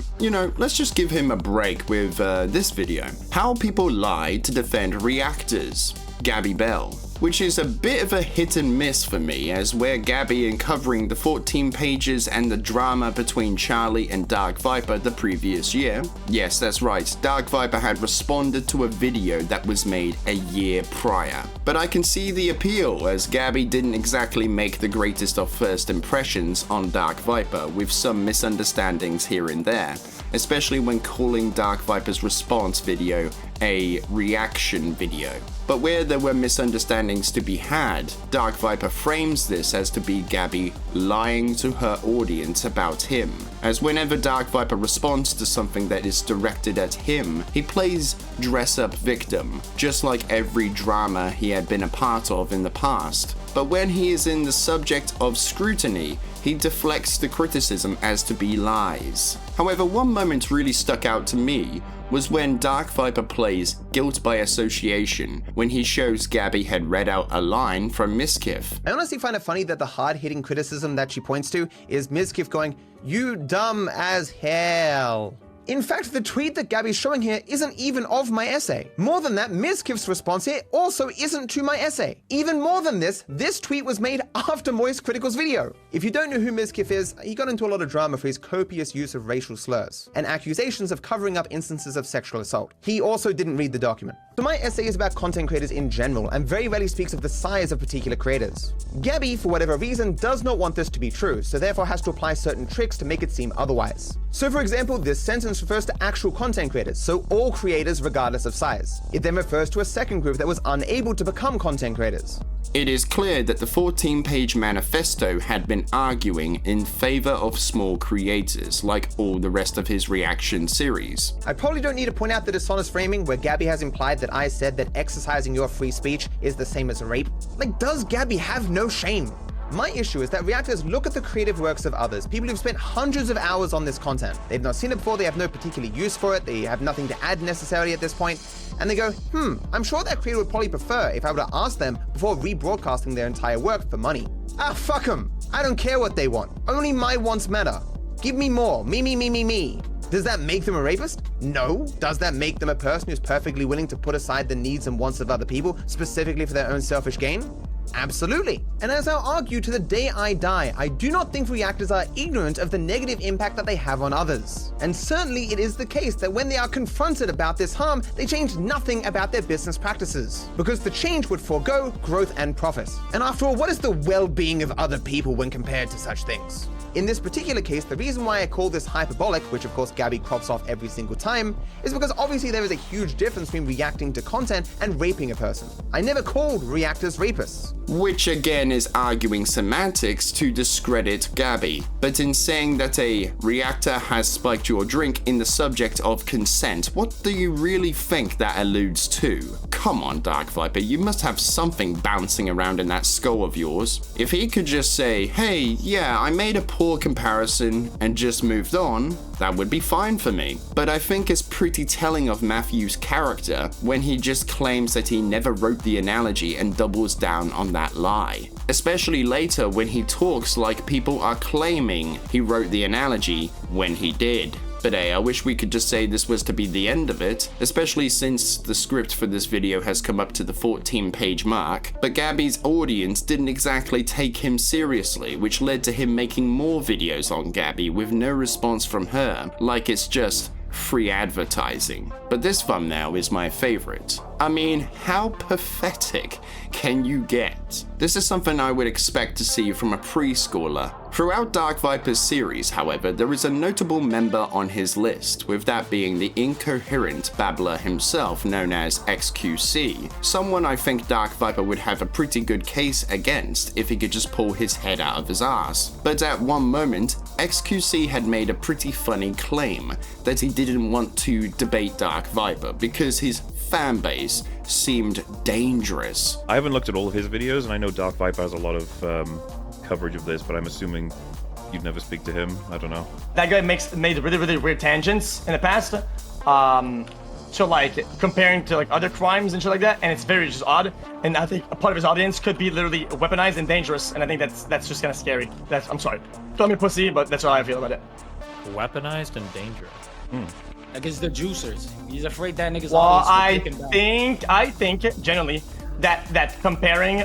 let's just give him a break with this video. How people lie to defend reactors. Gabby Bell. Which is a bit of a hit and miss for me, as we're Gabby in covering the 14 pages and the drama between Charlie and DarkViper the previous year. Yes, that's right, DarkViper had responded to a video that was made a year prior. But I can see the appeal, as Gabby didn't exactly make the greatest of first impressions on DarkViper, with some misunderstandings here and there, especially when calling DarkViper's response video a reaction video. But where there were misunderstandings to be had, DarkViper frames this as to be Gabby lying to her audience about him, as whenever DarkViper responds to something that is directed at him, he plays dress-up victim, just like every drama he had been a part of in the past. But when he is in the subject of scrutiny, he deflects the criticism as to be lies. However, one moment really stuck out to me was when DarkViper plays Guilt by Association, when he shows Gabby had read out a line from Miskiff. I honestly find it funny that the hard-hitting criticism that she points to is Miskiff going, "You dumb as hell." In fact, the tweet that Gabby's showing here isn't even of my essay. More than that, Mizkif's response here also isn't to my essay. Even more than this tweet was made after Moist Critical's video. If you don't know who Mizkif is, he got into a lot of drama for his copious use of racial slurs and accusations of covering up instances of sexual assault. He also didn't read the document. So my essay is about content creators in general and very rarely speaks of the size of particular creators. Gabby, for whatever reason, does not want this to be true, so therefore has to apply certain tricks to make it seem otherwise. So for example, this sentence refers to actual content creators, so all creators regardless of size. It then refers to a second group that was unable to become content creators. It is clear that the 14-page manifesto had been arguing in favor of small creators, like all the rest of his reaction series. I probably don't need to point out the dishonest framing where Gabby has implied that I said that exercising your free speech is the same as rape. Like, does Gabby have no shame? My issue is that reactors look at the creative works of others, people who've spent hundreds of hours on this content. They've not seen it before, they have no particular use for it, they have nothing to add necessarily at this point, and they go, I'm sure that creator would probably prefer if I were to ask them before rebroadcasting their entire work for money. Ah, fuck them. I don't care what they want. Only my wants matter. Give me more. Me. Does that make them a rapist? No. Does that make them a person who's perfectly willing to put aside the needs and wants of other people, specifically for their own selfish gain? Absolutely. And as I'll argue to the day I die, I do not think reactors are ignorant of the negative impact that they have on others. And certainly it is the case that when they are confronted about this harm, they change nothing about their business practices, because the change would forego growth and profit. And after all, what is the well-being of other people when compared to such things? In this particular case, the reason why I call this hyperbolic, which of course Gabby crops off every single time, is because obviously there is a huge difference between reacting to content and raping a person. I never called reactors rapists. Which again is arguing semantics to discredit Gabby. But in saying that a reactor has spiked your drink in the subject of consent, what do you really think that alludes to? Come on, DarkViper, you must have something bouncing around in that skull of yours. If he could just say, hey, yeah, I made a poor comparison and just moved on, that would be fine for me. But I think it's pretty telling of Matthew's character when he just claims that he never wrote the analogy and doubles down on that lie. Especially later when he talks like people are claiming he wrote the analogy when he did. But hey, I wish we could just say this was to be the end of it, especially since the script for this video has come up to the 14-page mark, but Gabby's audience didn't exactly take him seriously, which led to him making more videos on Gabby with no response from her, like it's just free advertising. But this thumbnail is my favorite. I mean, how pathetic can you get? This is something I would expect to see from a preschooler. Throughout DarkViper's series, however, there is a notable member on his list, with that being the incoherent babbler himself known as XQC, someone I think DarkViper would have a pretty good case against if he could just pull his head out of his ass. But at one moment, XQC had made a pretty funny claim that he didn't want to debate DarkViper because his fan base seemed dangerous. I haven't looked at all of his videos, and I know DarkViper has a lot of coverage of this, but I'm assuming you'd never speak to him. I don't know. That guy made really weird tangents in the past. So like comparing to like other crimes and shit like that, and it's very just odd. And I think a part of his audience could be literally weaponized and dangerous, and I think that's just kind of scary. I'm sorry, call me pussy, but that's how I feel about it. Weaponized and dangerous. Against the juicers. He's afraid that niggas. Well, I think generally that comparing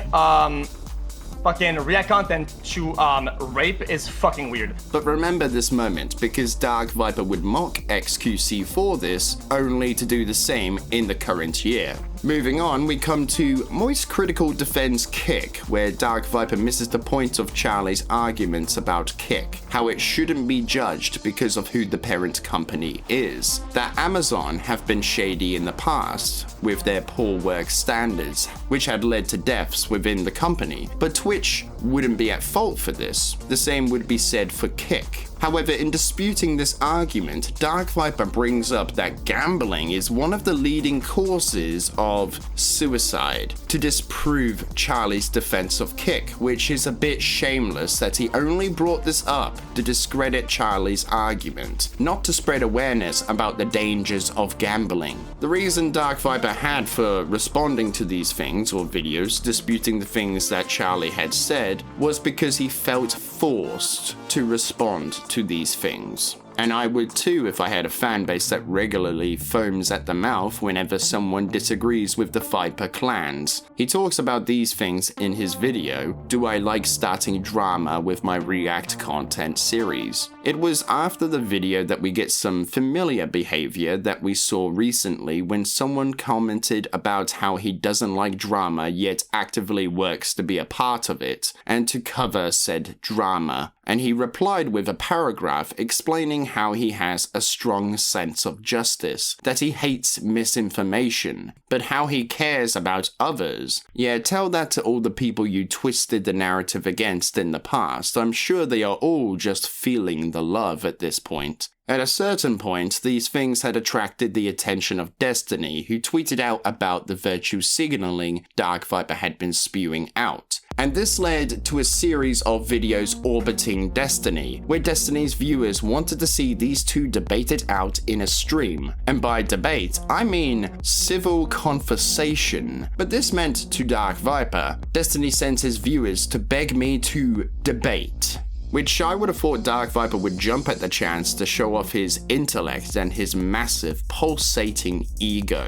fucking React content to rape is fucking weird. But remember this moment, because DarkViper would mock XQC for this, only to do the same in the current year. Moving on, we come to Moist Critical defends Kick, where DarkViper misses the point of Charlie's arguments about Kick, how it shouldn't be judged because of who the parent company is, that Amazon have been shady in the past with their poor work standards, which had led to deaths within the company, but Twitch wouldn't be at fault for this. The same would be said for Kick. However, in disputing this argument, DarkViper brings up that gambling is one of the leading causes of suicide, to disprove Charlie's defense of Kick, which is a bit shameless that he only brought this up to discredit Charlie's argument, not to spread awareness about the dangers of gambling. The reason DarkViper had for responding to these things or videos disputing the things that Charlie had said was because he felt forced to respond to these things. And I would too if I had a fan base that regularly foams at the mouth whenever someone disagrees with the Viper clans. He talks about these things in his video, Do I Like Starting Drama with My React Content series. It was after the video that we get some familiar behavior that we saw recently when someone commented about how he doesn't like drama yet actively works to be a part of it, and to cover said drama. And he replied with a paragraph explaining how he has a strong sense of justice, that he hates misinformation, but how he cares about others. Yeah, tell that to all the people you twisted the narrative against in the past. I'm sure they are all just feeling the love at this point. At a certain point, these things had attracted the attention of Destiny, who tweeted out about the virtue signaling DarkViper had been spewing out. And this led to a series of videos orbiting Destiny, where Destiny's viewers wanted to see these two debate it out in a stream. And by debate, I mean civil conversation. But this meant to DarkViper, Destiny sent his viewers to beg me to debate. Which I would have thought DarkViper would jump at the chance to show off his intellect and his massive, pulsating ego.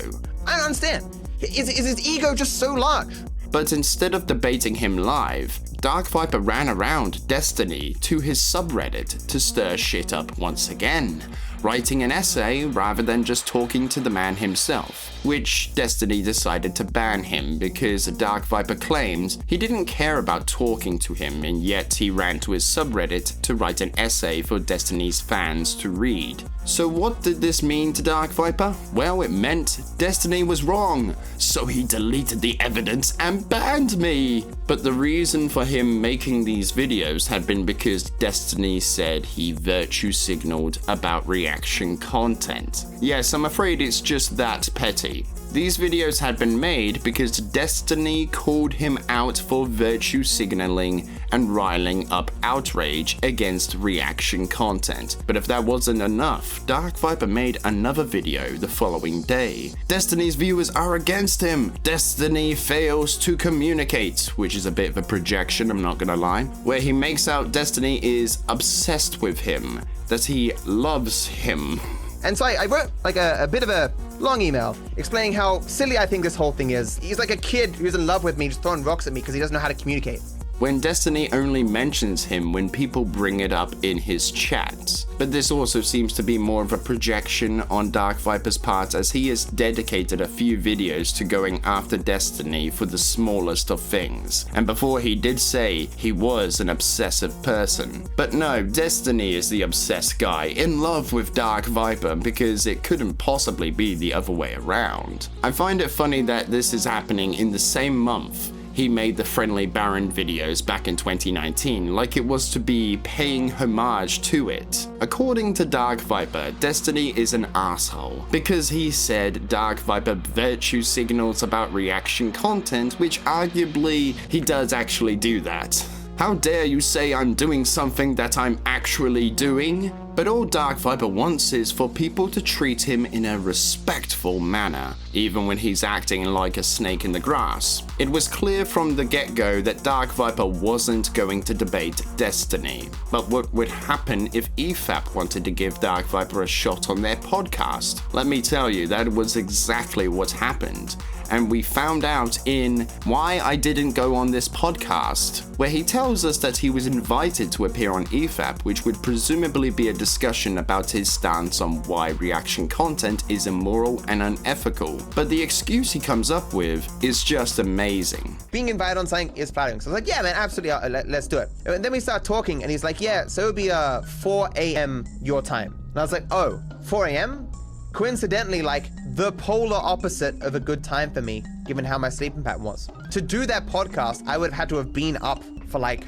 I don't understand. Is his ego just so large? But instead of debating him live, DarkViper ran around Destiny to his subreddit to stir shit up once again, writing an essay rather than just talking to the man himself, which Destiny decided to ban him because DarkViper claims he didn't care about talking to him, and yet he ran to his subreddit to write an essay for Destiny's fans to read. So what did this mean to DarkViper? Well, it meant Destiny was wrong, so he deleted the evidence and banned me! But the reason for him making these videos had been because Destiny said he virtue signaled about reaction content. Yes, I'm afraid it's just that petty. These videos had been made because Destiny called him out for virtue signaling and riling up outrage against reaction content. But if that wasn't enough, DarkViper made another video the following day. Destiny's viewers are against him. Destiny fails to communicate, which is a bit of a projection, I'm not gonna lie, where he makes out Destiny is obsessed with him, that he loves him. And so I wrote like a bit of a long email explaining how silly I think this whole thing is. He's like a kid who's in love with me, just throwing rocks at me because he doesn't know how to communicate. When Destiny only mentions him when people bring it up in his chats. But this also seems to be more of a projection on DarkViper's part, as he has dedicated a few videos to going after Destiny for the smallest of things. And before he did say he was an obsessive person. But no, Destiny is the obsessed guy, in love with DarkViper, because it couldn't possibly be the other way around. I find it funny that this is happening in the same month he made the Friendly Baron videos back in 2019, like it was to be paying homage to it. According to DarkViper, Destiny is an asshole, because he said DarkViper virtue signals about reaction content, which arguably he does actually do that. How dare you say I'm doing something that I'm actually doing? But all DarkViper wants is for people to treat him in a respectful manner, even when he's acting like a snake in the grass. It was clear from the get-go that DarkViper wasn't going to debate Destiny. But what would happen if EFAP wanted to give DarkViper a shot on their podcast? Let me tell you, that was exactly what happened. And we found out in Why I Didn't Go on This Podcast, where he tells us that he was invited to appear on EFAP, which would presumably be a discussion about his stance on why reaction content is immoral and unethical. But the excuse he comes up with is just amazing. Being invited on something is flattering. So I was like, yeah, man, absolutely, let's do it. And then we start talking, and he's like, yeah, so it'll be 4 a.m. your time. And I was like, oh, 4 a.m.? Coincidentally, like the polar opposite of a good time for me, given how my sleeping pattern was. To do that podcast, I would have had to have been up for like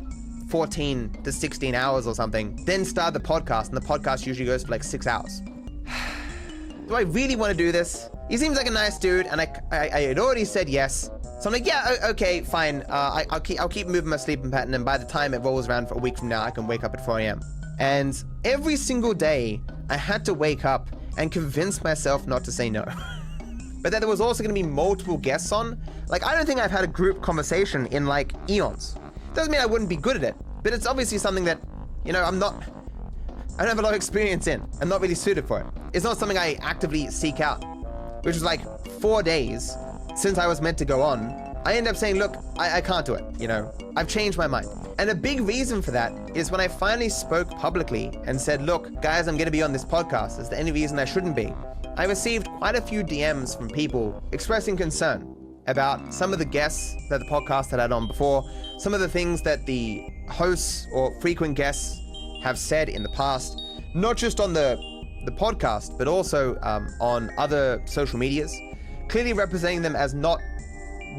14 to 16 hours or something, then start the podcast, and the podcast usually goes for like 6 hours. Do I really want to do this? He seems like a nice dude, and I had already said yes. So I'm like, yeah, okay, fine. I'll keep moving my sleeping pattern, and by the time it rolls around for a week from now, I can wake up at 4 a.m. And every single day, I had to wake up and convince myself not to say no. But that there was also going to be multiple guests on. Like, I don't think I've had a group conversation in like eons. Doesn't mean I wouldn't be good at it, but it's obviously something that, you know, I'm not I don't have a lot of experience in. I'm not really suited for it. It's not something I actively seek out, which was like 4 days since I was meant to go on. I end up saying, look, I can't do it, you know, I've changed my mind. And a big reason for that is when I finally spoke publicly and said, look, guys, I'm gonna be on this podcast. Is there any reason I shouldn't be? I received quite a few DMs from people expressing concern about some of the guests that the podcast had on before, some of the things that the hosts or frequent guests have said in the past, not just on the podcast, but also on other social medias, clearly representing them as not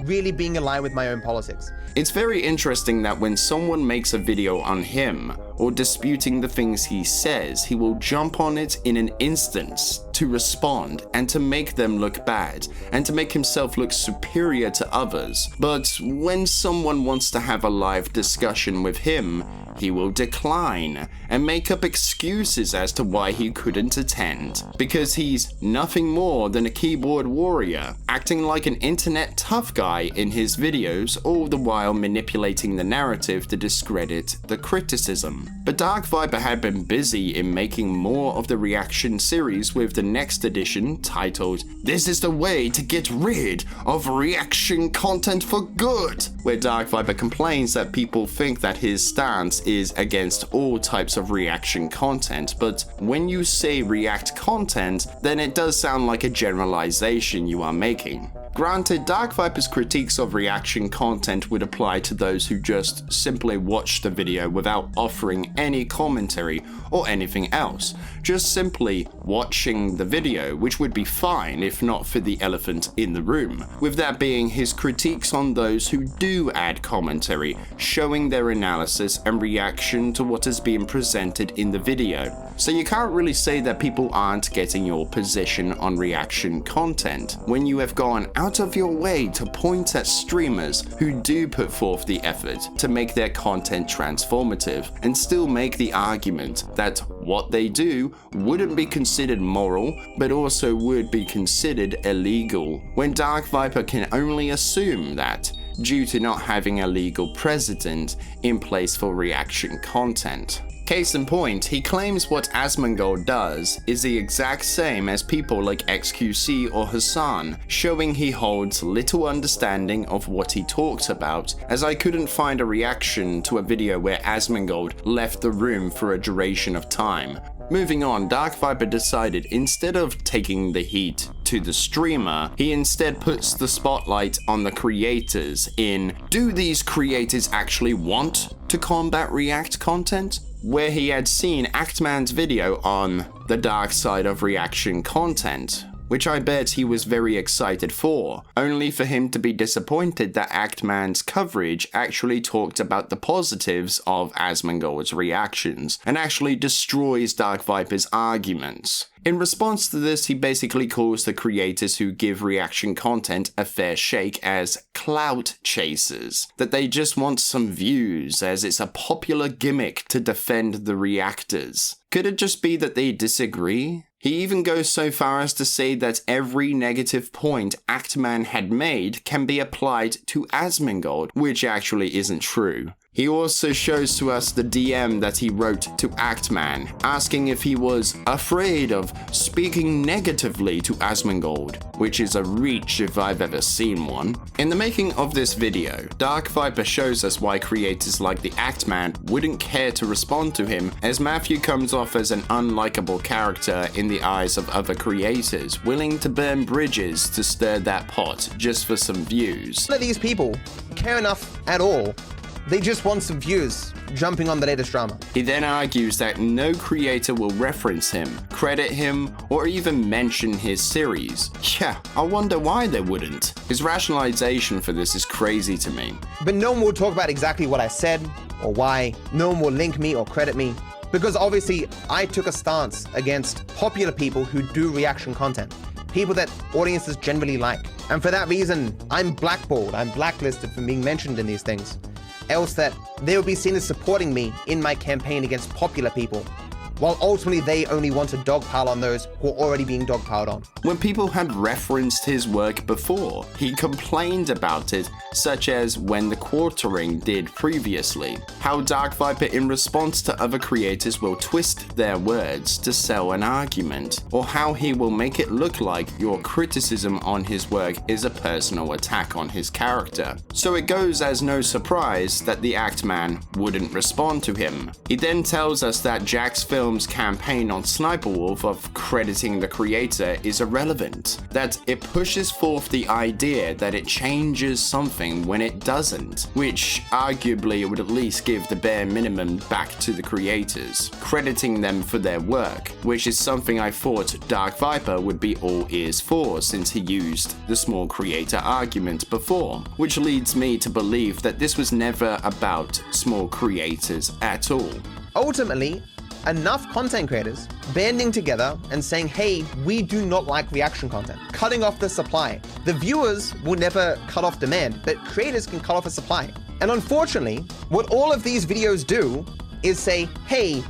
really being aligned with my own politics. It's very interesting that when someone makes a video on him or disputing the things he says, he will jump on it in an instant to respond and to make them look bad and to make himself look superior to others. But when someone wants to have a live discussion with him, he will decline and make up excuses as to why he couldn't attend, because he's nothing more than a keyboard warrior, acting like an internet tough guy in his videos, all the while manipulating the narrative to discredit the criticism. But DarkViper had been busy in making more of the reaction series, with the next edition titled "This is the way to get rid of reaction content for good," where DarkViper complains that people think that his stance is against all types of reaction content, but when you say react content, then it does sound like a generalization you are making. Granted, DarkViper's critiques of reaction content would apply to those who just simply watch the video without offering any commentary or anything else, just simply watching the video, which would be fine if not for the elephant in the room, with that being his critiques on those who do add commentary, showing their analysis and reaction to what is being presented in the video. So you can't really say that people aren't getting your position on reaction content when you have gone out of your way to point at streamers who do put forth the effort to make their content transformative and still make the argument that what they do wouldn't be considered moral but also would be considered illegal, when DarkViper can only assume that due to not having a legal precedent in place for reaction content. Case in point, he claims what Asmongold does is the exact same as people like XQC or Hassan, showing he holds little understanding of what he talks about, as I couldn't find a reaction to a video where Asmongold left the room for a duration of time. Moving on, DarkViper decided instead of taking the heat to the streamer, he instead puts the spotlight on the creators in, do these creators actually want to combat react content? Where he had seen Actman's video on the dark side of reaction content, which I bet he was very excited for, only for him to be disappointed that Actman's coverage actually talked about the positives of Asmongold's reactions, and actually destroys DarkViper's arguments. In response to this, he basically calls the creators who give reaction content a fair shake as clout chasers, that they just want some views as it's a popular gimmick to defend the reactors. Could it just be that they disagree? He even goes so far as to say that every negative point Actman had made can be applied to Asmongold, which actually isn't true. He also shows to us the DM that he wrote to Actman, asking if he was afraid of speaking negatively to Asmongold, which is a reach if I've ever seen one. In the making of this video, DarkViper shows us why creators like the Actman wouldn't care to respond to him, as Matthew comes off as an unlikable character in the eyes of other creators, willing to burn bridges to stir that pot just for some views. None of these people care enough at all. They just want some views jumping on the latest drama. He then argues that no creator will reference him, credit him, or even mention his series. Yeah, I wonder why they wouldn't. His rationalization for this is crazy to me. But no one will talk about exactly what I said or why. No one will link me or credit me. Because obviously I took a stance against popular people who do reaction content. People that audiences generally like. And for that reason, I'm blackballed, I'm blacklisted from being mentioned in these things. Else that they will be seen as supporting me in my campaign against popular people while ultimately they only want to dogpile on those who are already being dogpiled on. When people had referenced his work before, he complained about it, such as when the Quartering did previously. How DarkViper in response to other creators will twist their words to sell an argument, or how he will make it look like your criticism on his work is a personal attack on his character. So it goes as no surprise that the Actman wouldn't respond to him. He then tells us that Jack's Films' campaign on Sniper Wolf of crediting the creator is irrelevant, that it pushes forth the idea that it changes something when it doesn't, which arguably would at least give the bare minimum back to the creators, crediting them for their work, which is something I thought DarkViper would be all ears for since he used the small creator argument before, which leads me to believe that this was never about small creators at all. Ultimately, enough content creators banding together and saying, hey, we do not like reaction content, cutting off the supply. The viewers will never cut off demand, but creators can cut off a supply. And unfortunately, what all of these videos do is say, hey,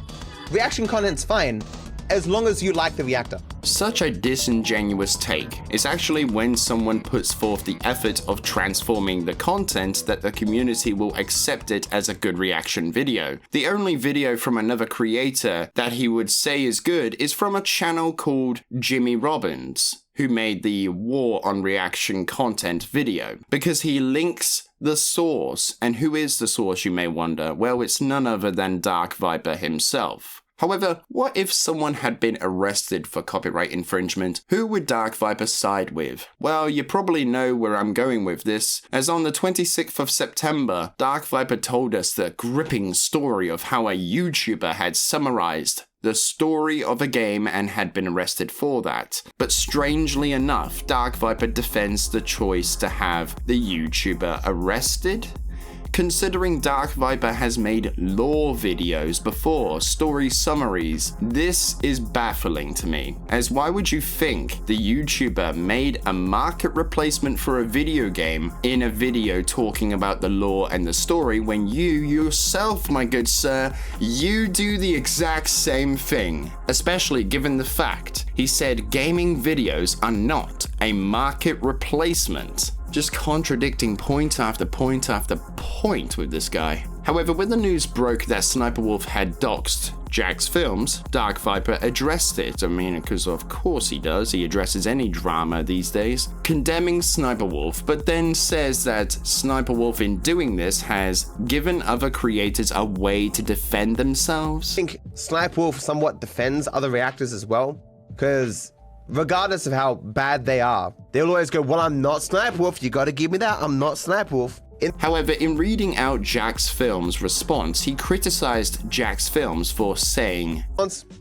reaction content's fine, as long as you like the reactor. Such a disingenuous take is actually when someone puts forth the effort of transforming the content that the community will accept it as a good reaction video. The only video from another creator that he would say is good is from a channel called Jimmy Robbins, who made the War on Reaction content video, because he links the source. And who is the source, you may wonder? Well, it's none other than DarkViper himself. However, what if someone had been arrested for copyright infringement? Who would DarkViper side with? Well, you probably know where I'm going with this, as on the 26th of September, DarkViper told us the gripping story of how a YouTuber had summarized the story of a game and had been arrested for that. But strangely enough, DarkViper defends the choice to have the YouTuber arrested? Considering DarkViper has made lore videos before, story summaries, this is baffling to me, as why would you think the YouTuber made a market replacement for a video game in a video talking about the lore and the story when you yourself, my good sir, you do the exact same thing, especially given the fact he said gaming videos are not a market replacement. Just contradicting point after point after point with this guy. However, when the news broke that Sniper Wolf had doxed Jack's Films, DarkViper addressed it. I mean, because of course he does, he addresses any drama these days, condemning Sniper Wolf, but then says that Sniper Wolf in doing this has given other creators a way to defend themselves. I think Sniper Wolf somewhat defends other reactors as well, because regardless of how bad they are, they'll always go, well, I'm not Sniper Wolf, you gotta give me that, I'm not Sniper Wolf. However, in reading out Jack's Films' response, he criticized Jack's Films for saying,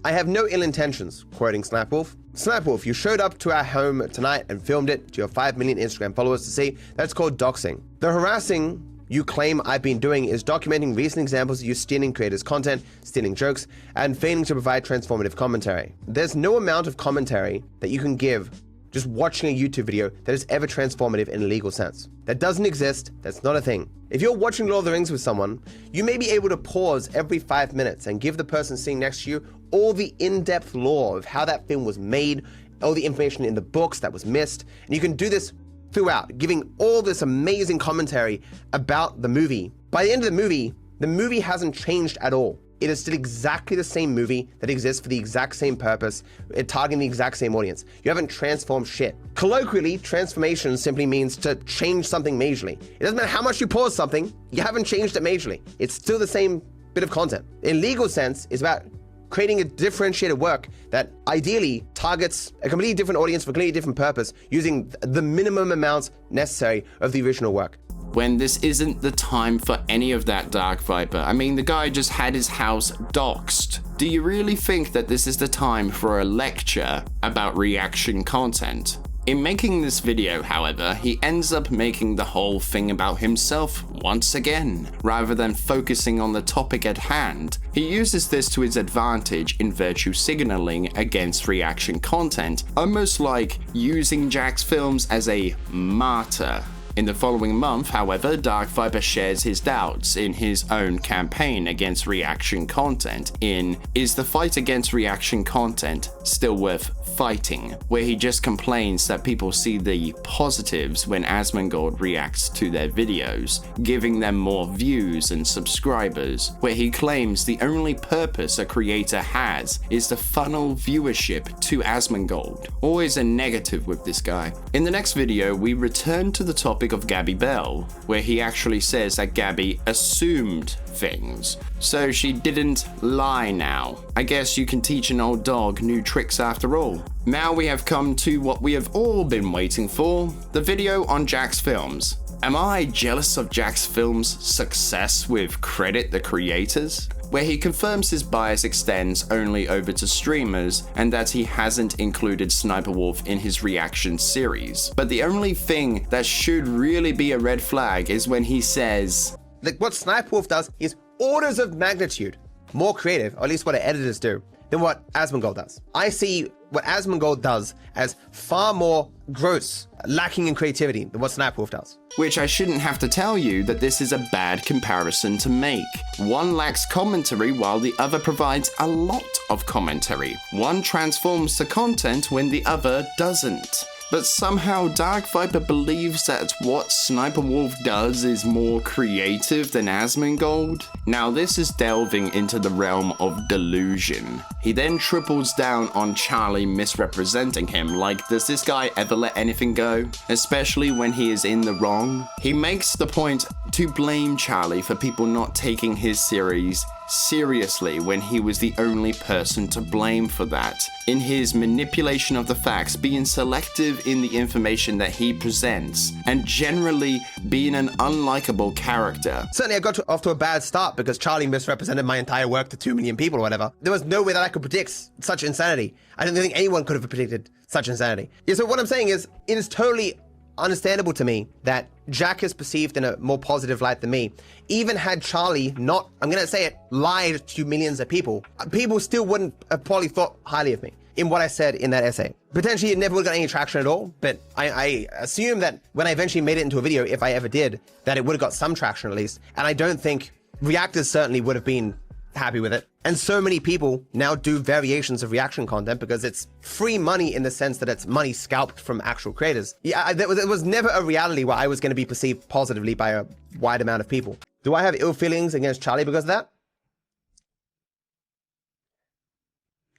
I have no ill intentions, quoting Sniper Wolf. Sniper Wolf, you showed up to our home tonight and filmed it to your 5 million Instagram followers to see. That's called doxing. The harassing you claim I've been doing is documenting recent examples of you stealing creators' content, stealing jokes, and failing to provide transformative commentary. There's no amount of commentary that you can give just watching a YouTube video that is ever transformative in a legal sense. That doesn't exist, that's not a thing. If you're watching Lord of the Rings with someone, you may be able to pause every 5 minutes and give the person sitting next to you all the in-depth lore of how that film was made, all the information in the books that was missed, and you can do this throughout, giving all this amazing commentary about the movie. By the end of the movie hasn't changed at all. It is still exactly the same movie that exists for the exact same purpose, targeting the exact same audience. You haven't transformed shit. Colloquially, transformation simply means to change something majorly. It doesn't matter how much you pause something, you haven't changed it majorly. It's still the same bit of content. In legal sense, it's about creating a differentiated work that ideally targets a completely different audience for a completely different purpose, using the minimum amounts necessary of the original work. When this isn't the time for any of that, DarkViper. I mean, the guy just had his house doxed. Do you really think that this is the time for a lecture about reaction content? In making this video, however, he ends up making the whole thing about himself once again, rather than focusing on the topic at hand. He uses this to his advantage in virtue signaling against reaction content, almost like using Jack's Films as a martyr. In the following month, however, DarkViper shares his doubts in his own campaign against reaction content in Is the Fight Against Reaction Content Still Worth Fighting?, where he just complains that people see the positives when Asmongold reacts to their videos, giving them more views and subscribers, where he claims the only purpose a creator has is to funnel viewership to Asmongold. Always a negative with this guy. In the next video, we return to the topic of Gabby Bell, where he actually says that Gabby assumed things. So she didn't lie now. I guess you can teach an old dog new tricks after all. Now we have come to what we have all been waiting for, the video on Jack's Films. Am I jealous of Jack's Films' success with Credit the Creators? Where he confirms his bias extends only over to streamers and that he hasn't included Sniper Wolf in his reaction series. But the only thing that should really be a red flag is when he says, like, what Sniper Wolf does is orders of magnitude more creative, or at least what editors do, than what Asmongold does. I see what Asmongold does as far more gross, lacking in creativity than what Sniper Wolf does. Which I shouldn't have to tell you that this is a bad comparison to make. One lacks commentary while the other provides a lot of commentary. One transforms to content when the other doesn't. But somehow DarkViper believes that what Sniper Wolf does is more creative than Asmongold. Now this is delving into the realm of delusion. He then triples down on Charlie misrepresenting him, like, does this guy ever let anything go? Especially when he is in the wrong? He makes the point to blame Charlie for people not taking his series seriously when he was the only person to blame for that, in his manipulation of the facts, being selective in the information that he presents, and generally being an unlikable character. Certainly I got off to a bad start because Charlie misrepresented my entire work to 2 million people or whatever. There was no way that I could predict such insanity. I don't think anyone could have predicted such insanity. Yeah, so what I'm saying is, it is totally understandable to me that Jack is perceived in a more positive light than me. Even had Charlie not, I'm gonna say it, lied to millions of people, people still wouldn't have probably thought highly of me in what I said in that essay. Potentially it never would have got any traction at all, but I assume that when I eventually made it into a video, if I ever did, that it would have got some traction at least. And I don't think reactors certainly would have been happy with it. And so many people now do variations of reaction content because it's free money in the sense that it's money scalped from actual creators. Yeah, there was never a reality where I was going to be perceived positively by a wide amount of people. Do I have ill feelings against Charlie because of that?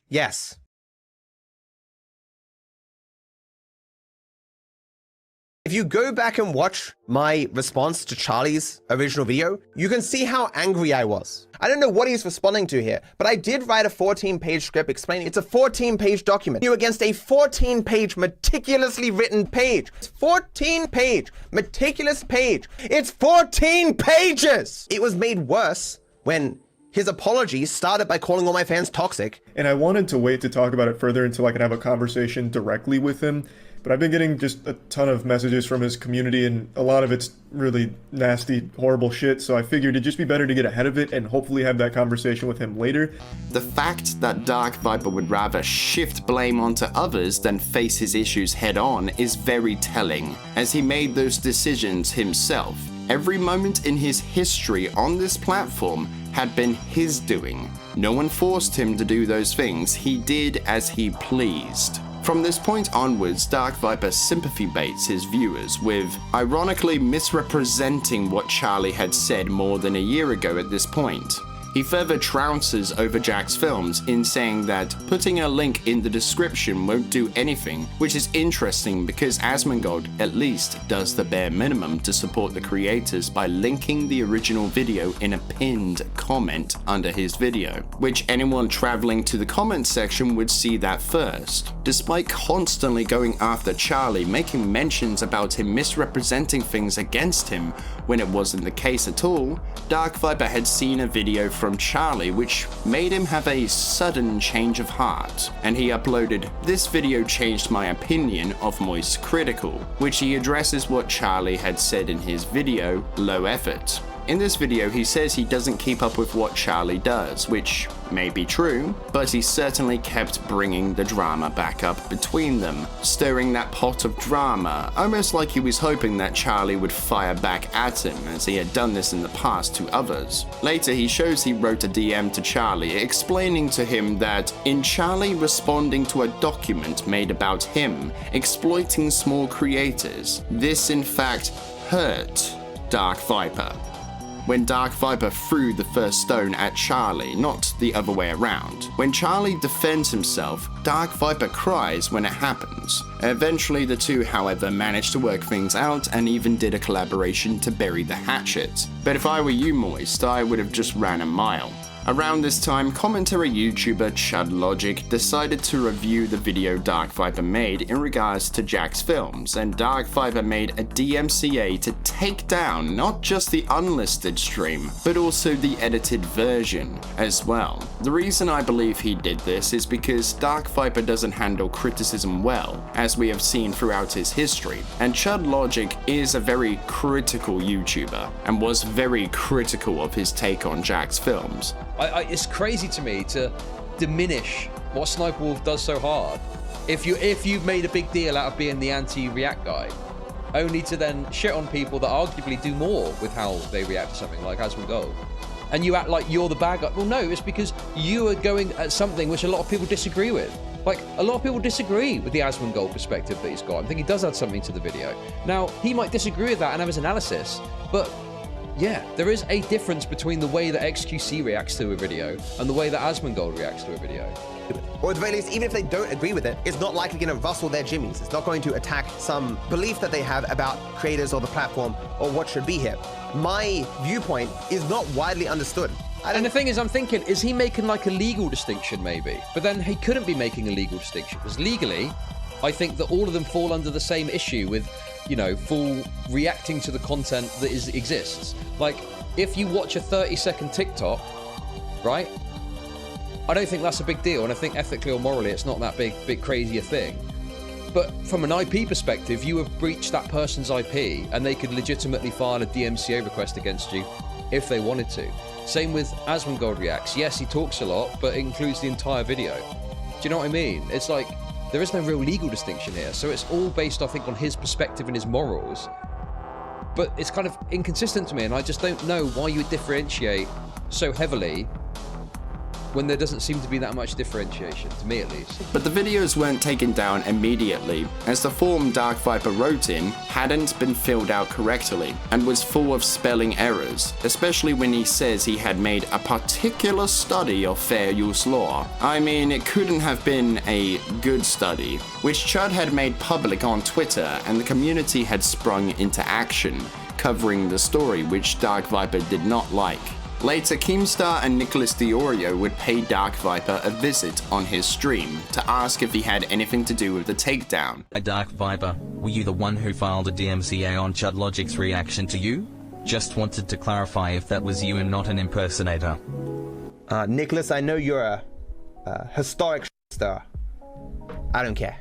Yes. If you go back and watch my response to Charlie's original video, you can see how angry I was. I don't know what he's responding to here, but I did write a 14-page script explaining it's a 14-page document. You against a 14-page meticulously written page. It's 14-page meticulous page. It's 14 pages! It was made worse when his apology started by calling all my fans toxic. And I wanted to wait to talk about it further until I could have a conversation directly with him. But I've been getting just a ton of messages from his community, and a lot of it's really nasty, horrible shit, so I figured it'd just be better to get ahead of it and hopefully have that conversation with him later. The fact that DarkViper would rather shift blame onto others than face his issues head on is very telling, as he made those decisions himself. Every moment in his history on this platform had been his doing. No one forced him to do those things, he did as he pleased. From this point onwards, DarkViper sympathy baits his viewers with ironically misrepresenting what Charlie had said more than a year ago at this point. He further trounces over Jack's Films in saying that putting a link in the description won't do anything, which is interesting because Asmongold at least does the bare minimum to support the creators by linking the original video in a pinned comment under his video, which anyone traveling to the comment section would see that first. Despite constantly going after Charlie, making mentions about him misrepresenting things against him when it wasn't the case at all, DarkViper had seen a video from Charlie which made him have a sudden change of heart, and he uploaded "This video changed my opinion of Moist Critical," which he addresses what Charlie had said in his video, Low Effort. In this video, he says he doesn't keep up with what Charlie does, which may be true, but he certainly kept bringing the drama back up between them, stirring that pot of drama, almost like he was hoping that Charlie would fire back at him, as he had done this in the past to others. Later, he shows he wrote a DM to Charlie, explaining to him that in Charlie responding to a document made about him exploiting small creators, this in fact hurt DarkViper. When DarkViper threw the first stone at Charlie, not the other way around. When Charlie defends himself, DarkViper cries when it happens. Eventually the two, however, managed to work things out and even did a collaboration to bury the hatchet. But if I were you, Moist, I would have just ran a mile. Around this time, commentary YouTuber ChudLogic decided to review the video DarkViper made in regards to Jack's films, and DarkViper made a DMCA to take down not just the unlisted stream, but also the edited version as well. The reason I believe he did this is because DarkViper doesn't handle criticism well, as we have seen throughout his history, and ChudLogic is a very critical YouTuber, and was very critical of his take on Jack's films. It's crazy to me to diminish what Sniper Wolf does so hard. If you've made a big deal out of being the anti-react guy, only to then shit on people that arguably do more with how they react to something like Asmongold. And you act like you're the bad guy. Well, no, it's because you are going at something which a lot of people disagree with. Like, a lot of people disagree with the Asmongold perspective that he's got. I think he does add something to the video. Now, he might disagree with that and have his analysis, but yeah, there is a difference between the way that XQC reacts to a video and the way that Asmongold reacts to a video. Or at the very least, even if they don't agree with it, it's not likely going to rustle their jimmies. It's not going to attack some belief that they have about creators or the platform or what should be here. My viewpoint is not widely understood. And the thing is, I'm thinking, is he making like a legal distinction maybe? But then he couldn't be making a legal distinction, because legally, I think that all of them fall under the same issue with, you know, full reacting to the content that exists. Like, if you watch a 30-second TikTok, right? I don't think that's a big deal, and I think ethically or morally it's not that big crazy a thing. But from an IP perspective, you have breached that person's IP, and they could legitimately file a DMCA request against you if they wanted to. Same with Asmongold reacts. Yes, he talks a lot, but it includes the entire video. Do you know what I mean? It's like, there is no real legal distinction here, so it's all based, I think, on his perspective and his morals. But it's kind of inconsistent to me, and I just don't know why you would differentiate so heavily when there doesn't seem to be that much differentiation, to me at least. But the videos weren't taken down immediately, as the form DarkViper wrote in hadn't been filled out correctly, and was full of spelling errors, especially when he says he had made a particular study of fair use law. I mean, it couldn't have been a good study, which Chud had made public on Twitter, and the community had sprung into action, covering the story, which DarkViper did not like. Later, Keemstar and Nicholas Diorio would pay DarkViper a visit on his stream to ask if he had anything to do with the takedown. DarkViper, were you the one who filed a DMCA on ChudLogic's reaction to you? Just wanted to clarify if that was you and not an impersonator. Nicholas, I know you're a historic star. I don't care.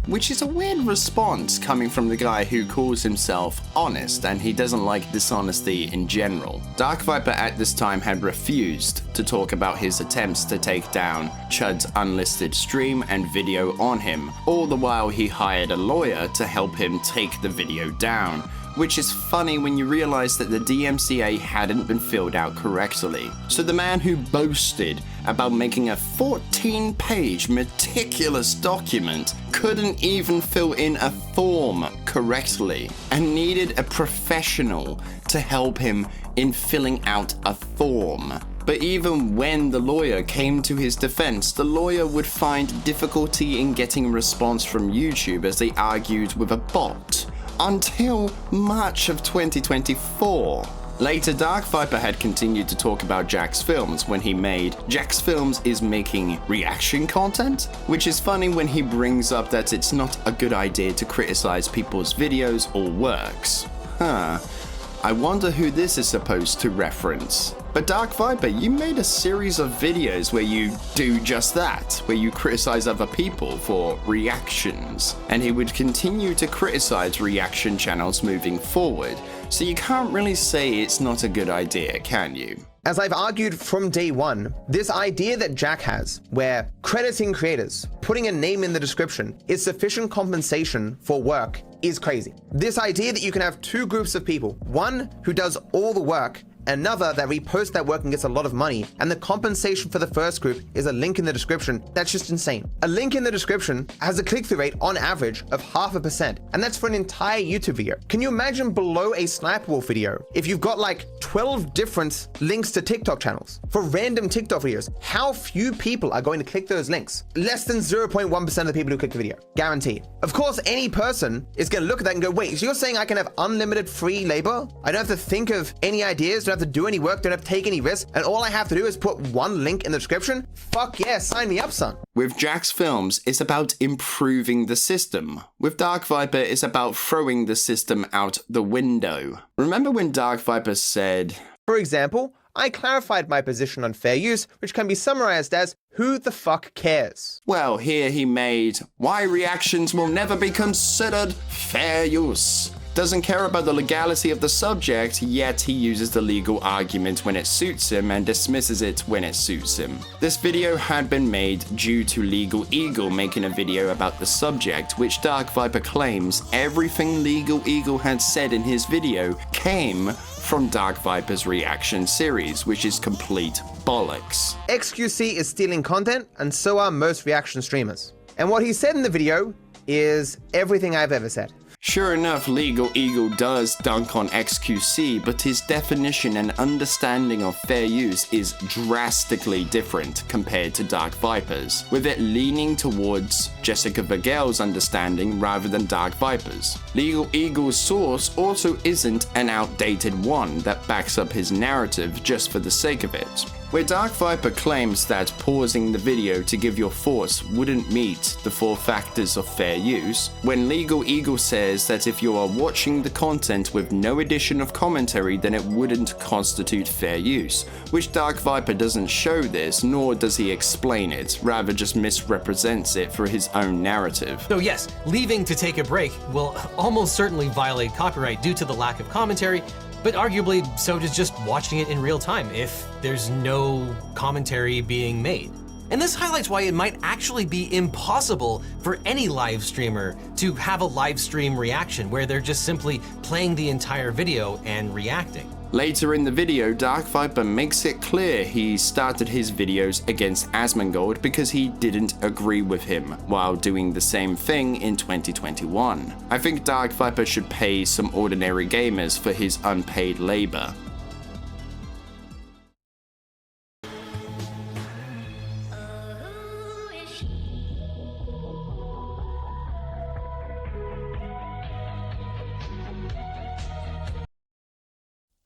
Which is a weird response coming from the guy who calls himself honest, and he doesn't like dishonesty in general. DarkViper at this time had refused to talk about his attempts to take down Chud's unlisted stream and video on him, all the while he hired a lawyer to help him take the video down, which is funny when you realize that the DMCA hadn't been filled out correctly. So the man who boasted about making a 14-page meticulous document couldn't even fill in a form correctly, and needed a professional to help him in filling out a form. But even when the lawyer came to his defense, the lawyer would find difficulty in getting a response from YouTube as they argued with a bot, until March of 2024. Later, DarkViper had continued to talk about Jack's films when he made Jack's Films is making reaction content, which is funny when he brings up that it's not a good idea to criticize people's videos or works. I wonder who this is supposed to reference. But DarkViper, you made a series of videos where you do just that, where you criticize other people for reactions, and he would continue to criticize reaction channels moving forward, so you can't really say it's not a good idea, can you? As I've argued from day one, this idea that Jack has, where crediting creators, putting a name in the description, is sufficient compensation for work, is crazy. This idea that you can have two groups of people, one who does all the work, another that reposts that work and gets a lot of money, and the compensation for the first group is a link in the description, that's just insane. A link in the description has a click-through rate on average of 0.5%, and that's for an entire YouTube video. Can you imagine below a Sniper Wolf video, if you've got like 12 different links to TikTok channels for random TikTok videos, how few people are going to click those links? Less than 0.1% of the people who click the video, guaranteed. Of course, any person is going to look at that and go, wait, so you're saying I can have unlimited free labor? I don't have to think of any ideas, don't have to do any work, don't have to take any risks, and all I have to do is put one link in the description? Fuck yeah, sign me up, son. With Jack's films, it's about improving the system. With DarkViper, it's about throwing the system out the window. Remember when DarkViper said, for example, I clarified my position on fair use, which can be summarized as, who the fuck cares? Well, here he made, why reactions will never be considered fair use. Doesn't care about the legality of the subject, yet he uses the legal argument when it suits him and dismisses it when it suits him. This video had been made due to Legal Eagle making a video about the subject, which DarkViper claims everything Legal Eagle had said in his video came from DarkViper's reaction series, which is complete bollocks. XQC is stealing content, and so are most reaction streamers. And what he said in the video is everything I've ever said. Sure enough, Legal Eagle does dunk on XQC, but his definition and understanding of fair use is drastically different compared to DarkViper's, with it leaning towards Jessica Vergel's understanding rather than DarkViper's. Legal Eagle's source also isn't an outdated one that backs up his narrative just for the sake of it. Where DarkViper claims that pausing the video to give your thoughts wouldn't meet the 4 factors of fair use, when Legal Eagle says that if you are watching the content with no addition of commentary, then it wouldn't constitute fair use, which DarkViper doesn't show this, nor does he explain it, rather just misrepresents it for his own narrative. So yes, leaving to take a break will almost certainly violate copyright due to the lack of commentary, but arguably so does just watching it in real time if there's no commentary being made. And this highlights why it might actually be impossible for any live streamer to have a live stream reaction where they're just simply playing the entire video and reacting. Later in the video, DarkViper makes it clear he started his videos against Asmongold because he didn't agree with him, while doing the same thing in 2021. I think DarkViper should pay some ordinary gamers for his unpaid labor.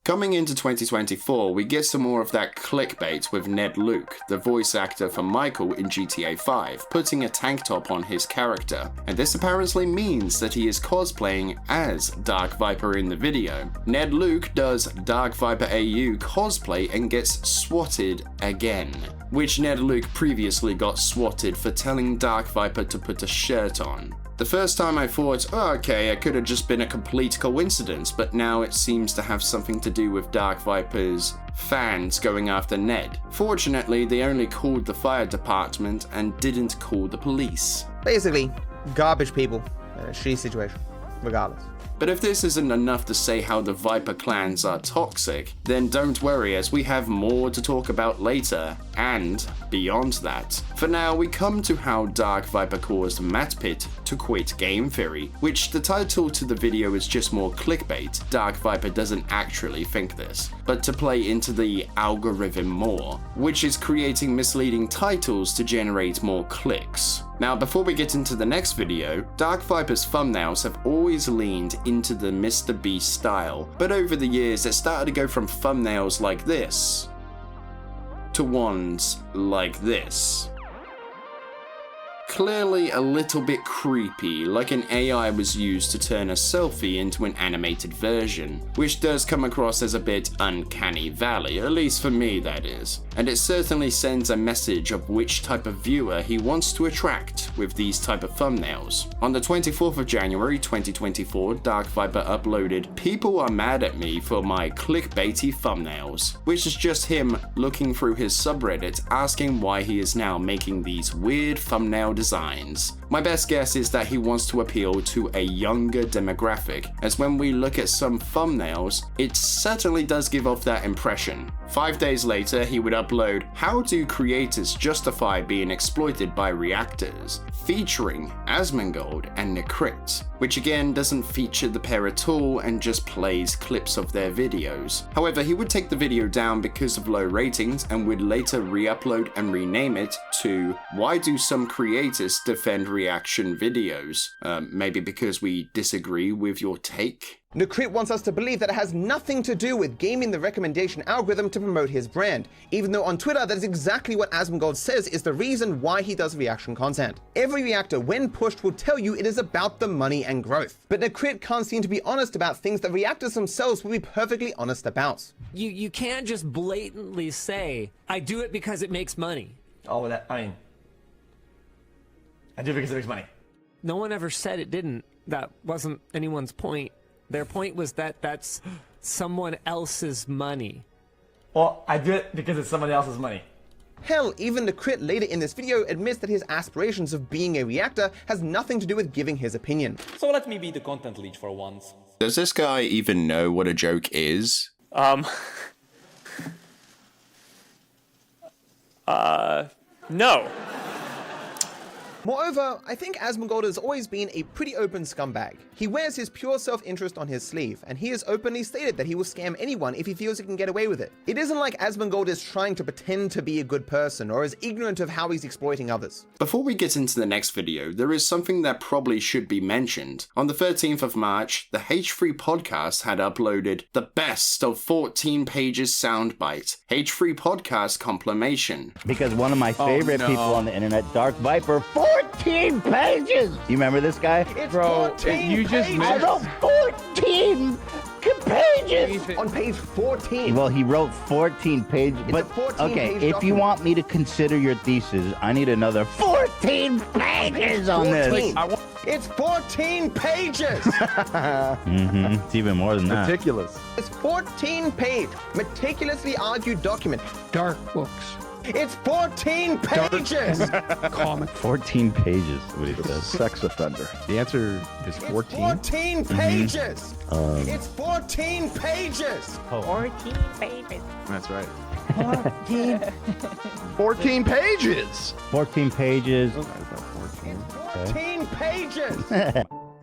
Coming into 2024, we get some more of that clickbait with Ned Luke, the voice actor for Michael in GTA 5, putting a tank top on his character, and this apparently means that he is cosplaying as DarkViper in the video. Ned Luke does DarkViperAu cosplay and gets swatted again, which Ned Luke previously got swatted for telling DarkViper to put a shirt on. The first time I thought, oh, okay, it could have just been a complete coincidence, but now it seems to have something to do with DarkViper's fans going after Ned. Fortunately, they only called the fire department and didn't call the police. Basically, garbage people in a shitty situation, regardless. But if this isn't enough to say how the Viper clans are toxic, then don't worry, as we have more to talk about later, and beyond that. For now, we come to how DarkViper caused Matt Pitt to quit Game Theory, which the title to the video is just more clickbait. DarkViper doesn't actually think this, but to play into the algorithm more, which is creating misleading titles to generate more clicks. Now, before we get into the next video, DarkViper's thumbnails have always leaned into the Mr. Beast style, but over the years it started to go from thumbnails like this to ones like this. clearly a little bit creepy, like an AI was used to turn a selfie into an animated version, which does come across as a bit uncanny valley, at least for me that is. And it certainly sends a message of which type of viewer he wants to attract with these type of thumbnails. On the 24th of January 2024, DarkViper uploaded "People are mad at me for my clickbaity thumbnails," which is just him looking through his subreddit asking why he is now making these weird thumbnail designs. My best guess is that he wants to appeal to a younger demographic, as when we look at some thumbnails, it certainly does give off that impression. 5 days later, he would upload "How do creators justify being exploited by reactors?" featuring Asmongold and Necrit, which again doesn't feature the pair at all and just plays clips of their videos. However, he would take the video down because of low ratings and would later re-upload and rename it to "Why do some creators defend reaction videos?" Maybe because we disagree with your take? Necrit wants us to believe that it has nothing to do with gaming the recommendation algorithm to promote his brand, even though on Twitter that is exactly what Asmongold says is the reason why he does reaction content. Every reactor, when pushed, will tell you it is about the money and growth. But Necrit can't seem to be honest about things that reactors themselves will be perfectly honest about. You can't just blatantly say, "I do it because it makes money." Oh, that, I mean, I do it because it makes money. No one ever said it didn't. That wasn't anyone's point. Their point was that that's someone else's money. Well, I do it because it's someone else's money. Hell, even Necrit later in this video admits that his aspirations of being a reactor has nothing to do with giving his opinion. So let me be the content lead for once. Does this guy even know what a joke is? No. Moreover, I think Asmongold has always been a pretty open scumbag. He wears his pure self-interest on his sleeve, and he has openly stated that he will scam anyone if he feels he can get away with it. It isn't like Asmongold is trying to pretend to be a good person or is ignorant of how he's exploiting others. Before we get into the next video, there is something that probably should be mentioned. On the 13th of March, the H3 podcast had uploaded the best of 14 pages soundbite, H3 podcast compilation. Because one of my favorite people on the internet, DarkViper, 14 pages! You remember this guy? It's Bro, 14 you just pages! I wrote 14 pages! On page 14. Well, he wrote 14 pages, but okay, if you want me to consider your thesis, I need another 14 pages on this. It's 14 pages! It's even more than that. Meticulous. It's 14 page, meticulously argued document. Dark books. It's 14 pages! Comic. 14 pages, what he says. Sex offender. The answer is 14. 14 pages! It's 14 pages! 14 pages. That's right. 14. 14 pages! 14 pages. 14 pages!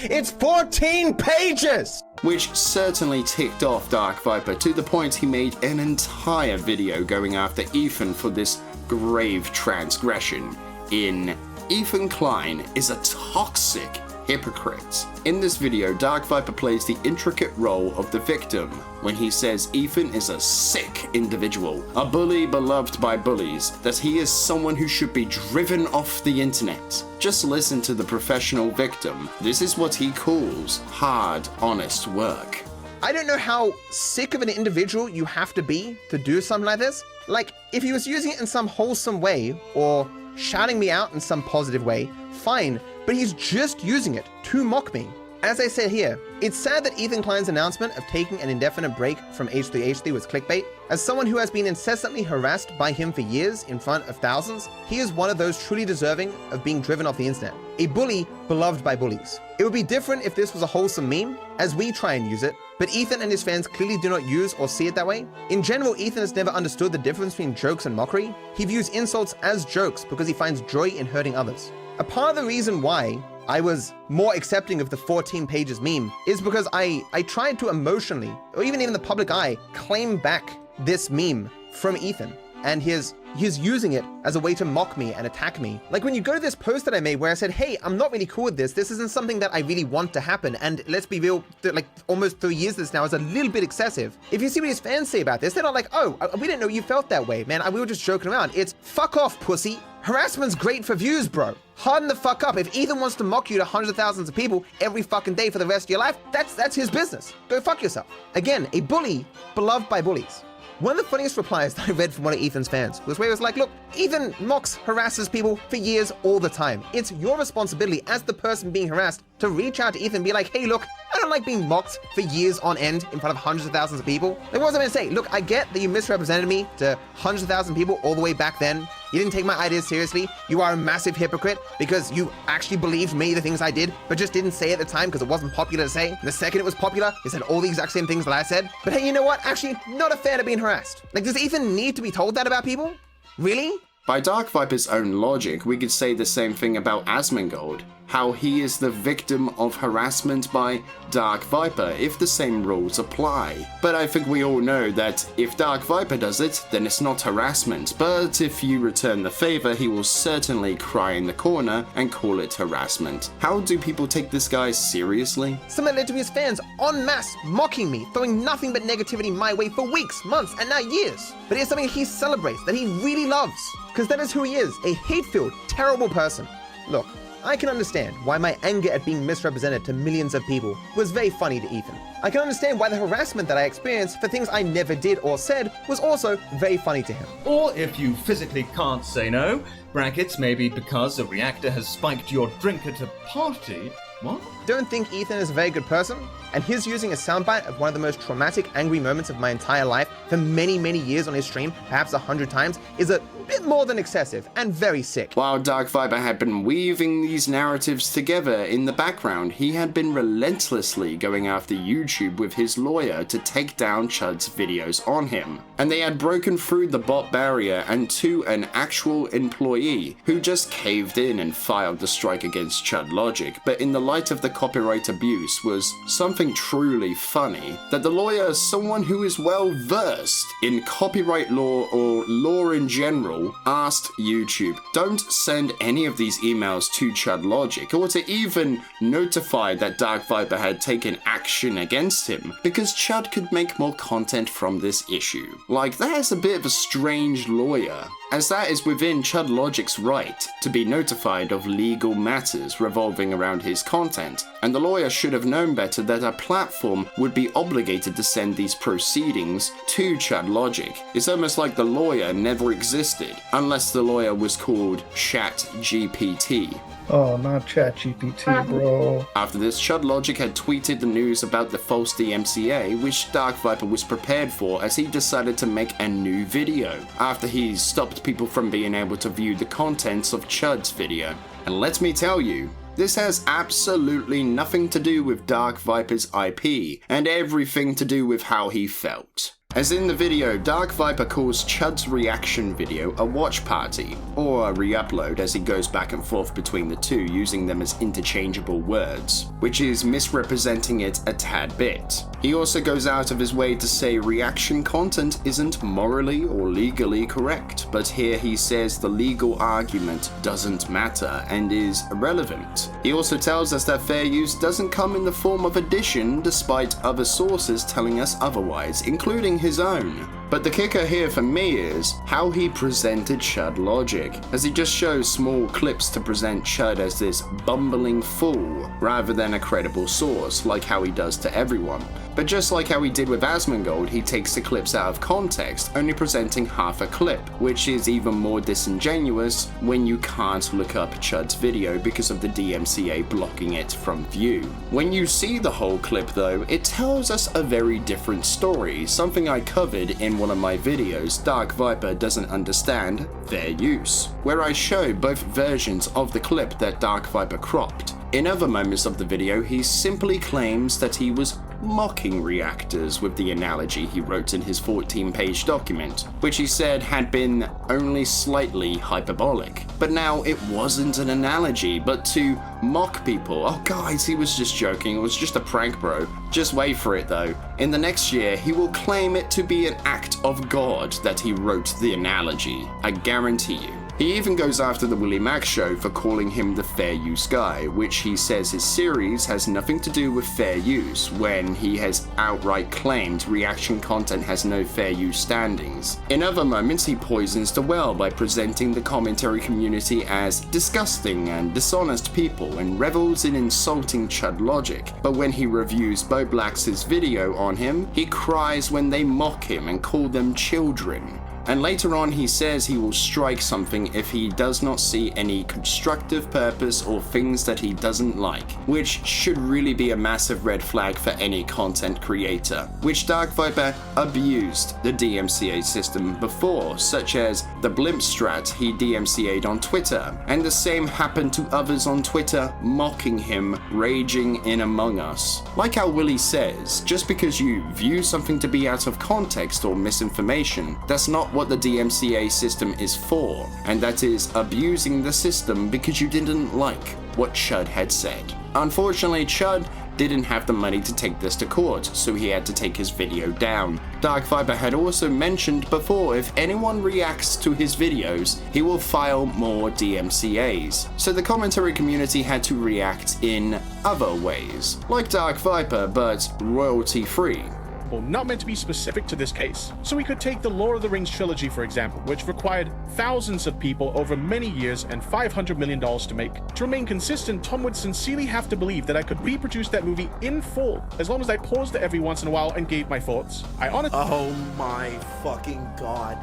It's 14 pages! Which certainly ticked off DarkViper to the point he made an entire video going after Ethan for this grave transgression in "Ethan Klein is a toxic hypocrite." In this video, DarkViper plays the intricate role of the victim when he says Ethan is a sick individual, a bully beloved by bullies, that he is someone who should be driven off the internet. Just listen to the professional victim. This is what he calls hard, honest work. I don't know how sick of an individual you have to be to do something like this. Like, if he was using it in some wholesome way, or shouting me out in some positive way, fine, but he's just using it to mock me. As I said here, it's sad that Ethan Klein's announcement of taking an indefinite break from H3H3 was clickbait. As someone who has been incessantly harassed by him for years in front of thousands, he is one of those truly deserving of being driven off the internet. A bully beloved by bullies. It would be different if this was a wholesome meme, as we try and use it, but Ethan and his fans clearly do not use or see it that way. In general, Ethan has never understood the difference between jokes and mockery. He views insults as jokes because he finds joy in hurting others. A part of the reason why I was more accepting of the 14 pages meme is because I tried to emotionally, or even in the public eye, claim back this meme from Ethan. and he's using it as a way to mock me and attack me. Like when you go to this post that I made where I said, hey, I'm not really cool with this. This isn't something that I really want to happen. And let's be real, like almost 3 years this now is a little bit excessive. If you see what his fans say about this, they're not like, oh, we didn't know you felt that way, man. We were just joking around. It's fuck off, pussy. Harassment's great for views, bro. Harden the fuck up. If Ethan wants to mock you to hundreds of thousands of people every fucking day for the rest of your life, that's his business. Go fuck yourself. Again, a bully beloved by bullies. One of the funniest replies that I read from one of Ethan's fans was where it was like, look, Ethan mocks, harasses people for years all the time. It's your responsibility as the person being harassed to reach out to Ethan and be like, hey, look, I don't like being mocked for years on end in front of hundreds of thousands of people. Like, what was I going to say? Look, I get that you misrepresented me to hundreds of thousands of people all the way back then. You didn't take my ideas seriously. You are a massive hypocrite because you actually believed me, the things I did, but just didn't say at the time because it wasn't popular to say. The second it was popular, you said all the exact same things that I said. But hey, you know what? Actually, not a fan of being harassed. Like, does Ethan need to be told that about people? Really? By DarkViper's own logic, we could say the same thing about Asmongold, how he is the victim of harassment by DarkViper if the same rules apply. But I think we all know that if DarkViper does it, then it's not harassment, but if you return the favor, he will certainly cry in the corner and call it harassment. How do people take this guy seriously? Something led to his fans en masse mocking me, throwing nothing but negativity my way for weeks, months, and now years. But it's something he celebrates, that he really loves, because that is who he is, a hate-filled, terrible person. Look, I can understand why my anger at being misrepresented to millions of people was very funny to Ethan. I can understand why the harassment that I experienced for things I never did or said was also very funny to him. Or if you physically can't say no, brackets maybe because a reactor has spiked your drink at a party. What? Don't think Ethan is a very good person, and his using a soundbite of one of the most traumatic, angry moments of my entire life for many, many years on his stream, perhaps 100 times, is a bit more than excessive and very sick. While DarkViper had been weaving these narratives together in the background, he had been relentlessly going after YouTube with his lawyer to take down Chud's videos on him. And they had broken through the bot barrier and to an actual employee who just caved in and filed the strike against Chud Logic. But in the light of the copyright abuse was something truly funny, that the lawyer, someone who is well versed in copyright law or law in general, asked YouTube, don't send any of these emails to Chud Logic or to even notify that DarkViper had taken action against him because Chud could make more content from this issue. Like, that is a bit of a strange lawyer, as that is within Chud Logic's right to be notified of legal matters revolving around his content, and the lawyer should have known better that a platform would be obligated to send these proceedings to Chud Logic. It's almost like the lawyer never existed, unless the lawyer was called ChatGPT. Oh, not ChatGPT, bro. After this, Chud Logic had tweeted the news about the false DMCA, which DarkViper was prepared for as he decided to make a new video, after he stopped people from being able to view the contents of Chud's video. And let me tell you, this has absolutely nothing to do with DarkViper's IP, and everything to do with how he felt. As in the video, DarkViper calls Chud's reaction video a watch party, or a re-upload as he goes back and forth between the two using them as interchangeable words, which is misrepresenting it a tad bit. He also goes out of his way to say reaction content isn't morally or legally correct, but here he says the legal argument doesn't matter and is irrelevant. He also tells us that fair use doesn't come in the form of addition despite other sources telling us otherwise, including his own. But the kicker here for me is how he presented Chud Logic, as he just shows small clips to present Chud as this bumbling fool, rather than a credible source, like how he does to everyone. But just like how he did with Asmongold, he takes the clips out of context, only presenting half a clip, which is even more disingenuous when you can't look up Chud's video because of the DMCA blocking it from view. When you see the whole clip though, it tells us a very different story, something I covered in one of my videos, DarkViper Doesn't Understand Fair Use, where I show both versions of the clip that DarkViper cropped. In other moments of the video, he simply claims that he was mocking reactors with the analogy he wrote in his 14-page document, which he said had been only slightly hyperbolic. But now it wasn't an analogy, but to mock people. Oh guys, he was just joking, it was just a prank, bro. Just wait for it though. In the next year, he will claim it to be an act of God that he wrote the analogy. I guarantee you. He even goes after the Willie Mack show for calling him the fair use guy, which he says his series has nothing to do with fair use, when he has outright claimed reaction content has no fair use standings. In other moments, he poisons the well by presenting the commentary community as disgusting and dishonest people and revels in insulting chud logic. But when he reviews Bo Black's video on him, he cries when they mock him and call them children. And later on he says he will strike something if he does not see any constructive purpose or things that he doesn't like, which should really be a massive red flag for any content creator, which DarkViper abused the DMCA system before, such as the blimp strat he DMCA'd on Twitter, and the same happened to others on Twitter mocking him, raging in Among Us. Like how Willie says, just because you view something to be out of context or misinformation, that's not what the DMCA system is for, and that is abusing the system because you didn't like what Chud had said. Unfortunately, Chud didn't have the money to take this to court, so he had to take his video down. DarkViper had also mentioned before if anyone reacts to his videos, he will file more DMCAs. So the commentary community had to react in other ways, like DarkViper, but royalty-free. Not meant to be specific to this case. So we could take the Lord of the Rings trilogy, for example, which required thousands of people over many years and $500 million to make. To remain consistent, Tom would sincerely have to believe that I could reproduce that movie in full, as long as I paused it every once in a while and gave my thoughts. I honestly— Oh my fucking god.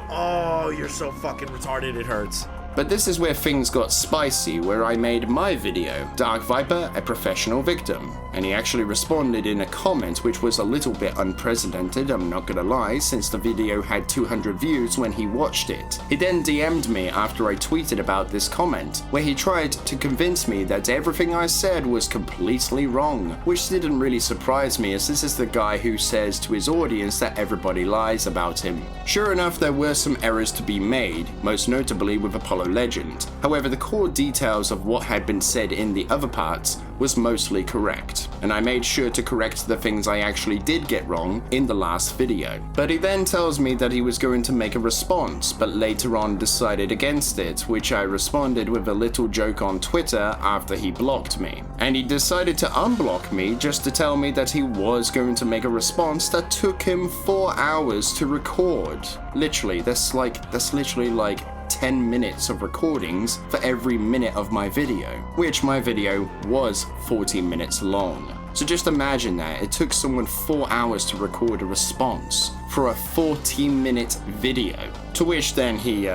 Oh, you're so fucking retarded, it hurts. But this is where things got spicy, where I made my video, DarkViper, a professional victim, and he actually responded in a comment which was a little bit unprecedented, I'm not gonna lie, since the video had 200 views when he watched it. He then DM'd me after I tweeted about this comment, where he tried to convince me that everything I said was completely wrong, which didn't really surprise me as this is the guy who says to his audience that everybody lies about him. Sure enough, there were some errors to be made, most notably with Apollo Legend. However, the core details of what had been said in the other parts was mostly correct, and I made sure to correct the things I actually did get wrong in the last video. But he then tells me that he was going to make a response, but later on decided against it, which I responded with a little joke on Twitter after he blocked me. And he decided to unblock me just to tell me that he was going to make a response that took him 4 hours to record. Literally, that's literally like 10 minutes of recordings for every minute of my video, which my video was 14 minutes long. So just imagine that, it took someone 4 hours to record a response for a 14-minute video. To which then he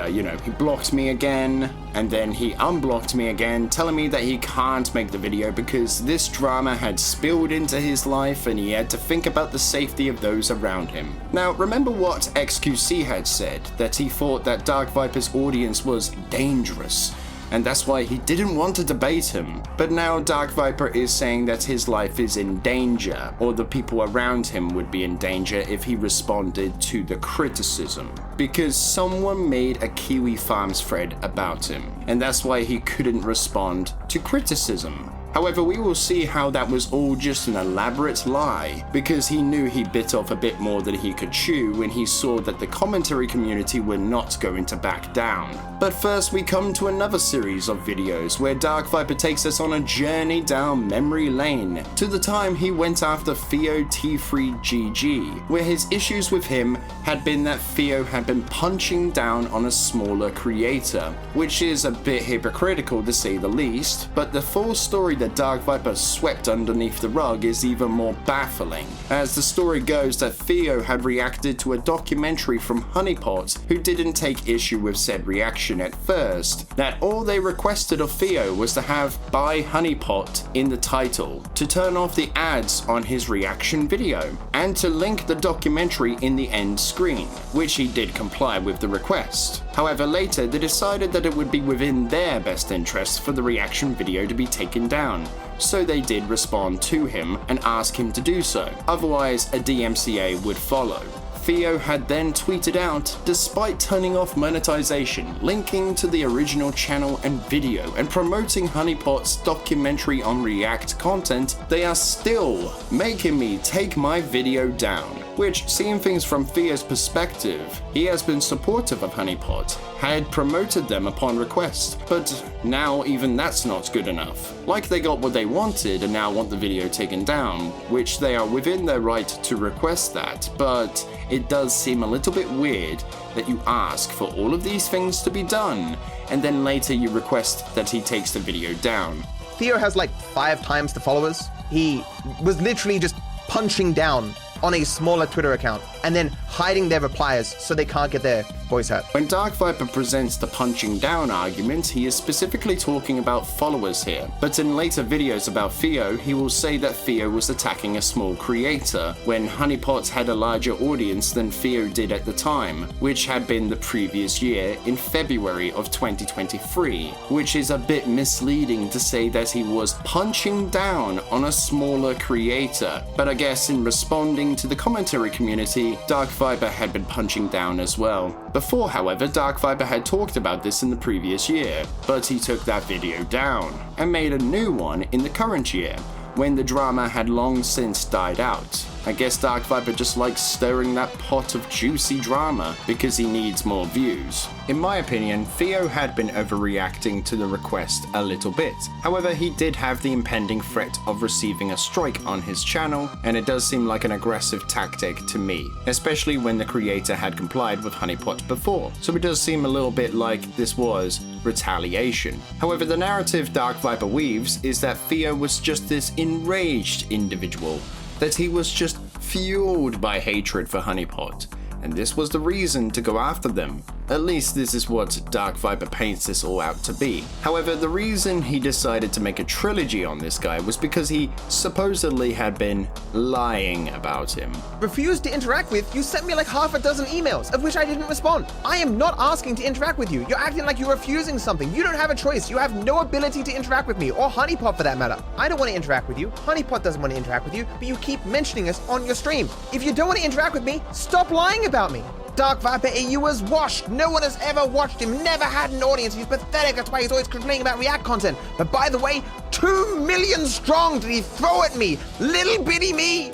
blocked me again, and then he unblocked me again, telling me that he can't make the video because this drama had spilled into his life and he had to think about the safety of those around him. Now, remember what XQC had said, that he thought that DarkViper's audience was dangerous, and that's why he didn't want to debate him. But now DarkViper is saying that his life is in danger, or the people around him would be in danger if he responded to the criticism, because someone made a Kiwi Farms thread about him, and that's why he couldn't respond to criticism. However, we will see how that was all just an elaborate lie, because he knew he bit off a bit more than he could chew when he saw that the commentary community were not going to back down. But first we come to another series of videos where DarkViper takes us on a journey down memory lane to the time he went after Theo T3GG, where his issues with him had been that Theo had been punching down on a smaller creator, which is a bit hypocritical to say the least, but the full story that DarkViper swept underneath the rug is even more baffling, as the story goes that Theo had reacted to a documentary from Honeypot who didn't take issue with said reaction at first, that all they requested of Theo was to have "by Honeypot" in the title, to turn off the ads on his reaction video, and to link the documentary in the end screen, which he did comply with the request. However, later they decided that it would be within their best interest for the reaction video to be taken down, so they did respond to him and ask him to do so, otherwise a DMCA would follow. Theo had then tweeted out, despite turning off monetization, linking to the original channel and video, and promoting Honeypot's documentary on React content, they are still making me take my video down. Which, seeing things from Theo's perspective, he has been supportive of Honeypot, had promoted them upon request, but now even that's not good enough. Like they got what they wanted and now want the video taken down, which they are within their right to request that, but it does seem a little bit weird that you ask for all of these things to be done, and then later you request that he takes the video down. Theo has like 5 times the followers. He was literally just punching down on a smaller Twitter account and then hiding their replies so they can't get their voice hurt. When DarkViper presents the punching down argument, he is specifically talking about followers here, but in later videos about Theo, he will say that Theo was attacking a small creator, when Honeypot had a larger audience than Theo did at the time, which had been the previous year in February of 2023, which is a bit misleading to say that he was punching down on a smaller creator, but I guess in responding to the commentary community, DarkViper had been punching down as well. Before, however, DarkViper had talked about this in the previous year, but he took that video down and made a new one in the current year, when the drama had long since died out. I guess DarkViper just likes stirring that pot of juicy drama because he needs more views. In my opinion, Theo had been overreacting to the request a little bit. However, he did have the impending threat of receiving a strike on his channel, and it does seem like an aggressive tactic to me, especially when the creator had complied with Honeypot before, so it does seem a little bit like this was retaliation. However, the narrative DarkViper weaves is that Theo was just this enraged individual, that he was just fueled by hatred for Honeypot, and this was the reason to go after them. At least this is what DarkViper paints this all out to be. However, the reason he decided to make a trilogy on this guy was because he supposedly had been lying about him. Refused to interact with, you sent me like half a dozen emails, of which I didn't respond. I am not asking to interact with you. You're acting like you're refusing something. You don't have a choice. You have no ability to interact with me, or Honeypot for that matter. I don't want to interact with you. Honeypot doesn't want to interact with you, but you keep mentioning us on your stream. If you don't want to interact with me, stop lying about me. DarkViperAu was washed. No one has ever watched him, never had an audience. He's pathetic, that's why he's always complaining about React content. But by the way, 2 million strong did he throw at me, little bitty me.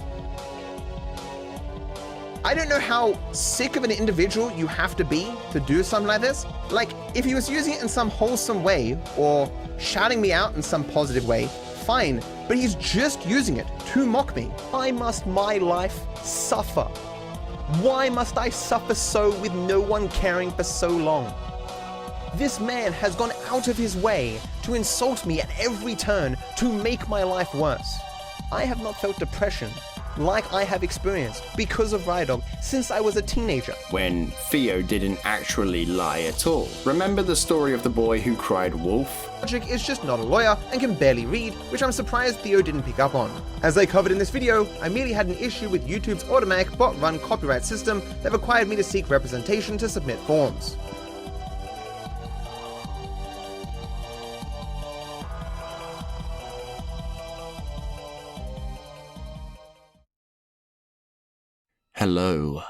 I don't know how sick of an individual you have to be to do something like this. Like, if he was using it in some wholesome way, or shouting me out in some positive way, fine. But he's just using it to mock me. Why must my life suffer? Why must I suffer so with no one caring for so long? This man has gone out of his way to insult me at every turn to make my life worse. I have not felt depression like I have experienced because of Rydog since I was a teenager. When Theo didn't actually lie at all. Remember the story of the boy who cried wolf? Logic is just not a lawyer and can barely read, which I'm surprised Theo didn't pick up on. As I covered in this video, I merely had an issue with YouTube's automatic bot-run copyright system that required me to seek representation to submit forms. Hello.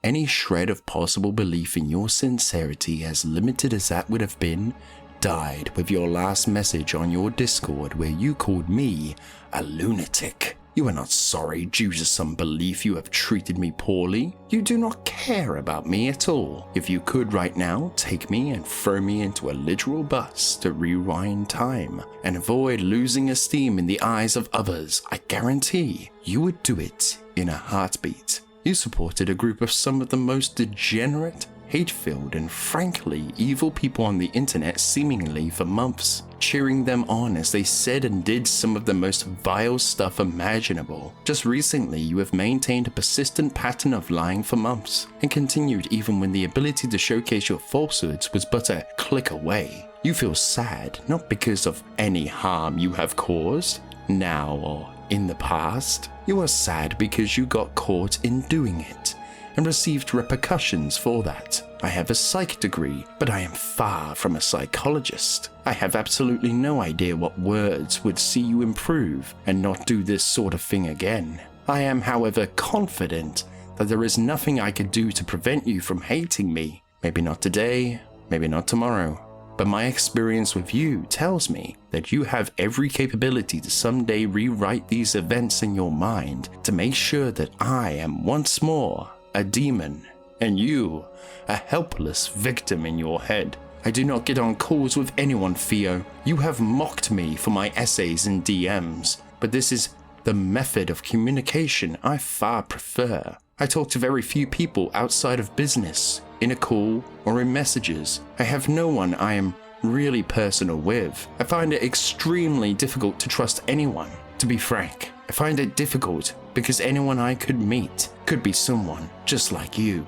Any shred of possible belief in your sincerity, as limited as that would have been, died with your last message on your Discord where you called me a lunatic. You are not sorry due to some belief you have treated me poorly. You do not care about me at all. If you could right now, take me and throw me into a literal bus to rewind time and avoid losing esteem in the eyes of others, I guarantee you would do it in a heartbeat. You supported a group of some of the most degenerate, hate-filled, and frankly evil people on the internet seemingly for months, cheering them on as they said and did some of the most vile stuff imaginable. Just recently, you have maintained a persistent pattern of lying for months, and continued even when the ability to showcase your falsehoods was but a click away. You feel sad, not because of any harm you have caused, now or in the past. You are sad because you got caught in doing it, and received repercussions for that. I have a psych degree, but I am far from a psychologist. I have absolutely no idea what words would see you improve and not do this sort of thing again. I am, however, confident that there is nothing I could do to prevent you from hating me. Maybe not today, maybe not tomorrow. But my experience with you tells me that you have every capability to someday rewrite these events in your mind to make sure that I am once more a demon, and you a helpless victim in your head. I do not get on calls with anyone, Theo. You have mocked me for my essays and DMs, but this is the method of communication I far prefer. I talk to very few people outside of business, in a call or in messages. I have no one I am really personal with. I find it extremely difficult to trust anyone, to be frank. I find it difficult because anyone I could meet could be someone just like you.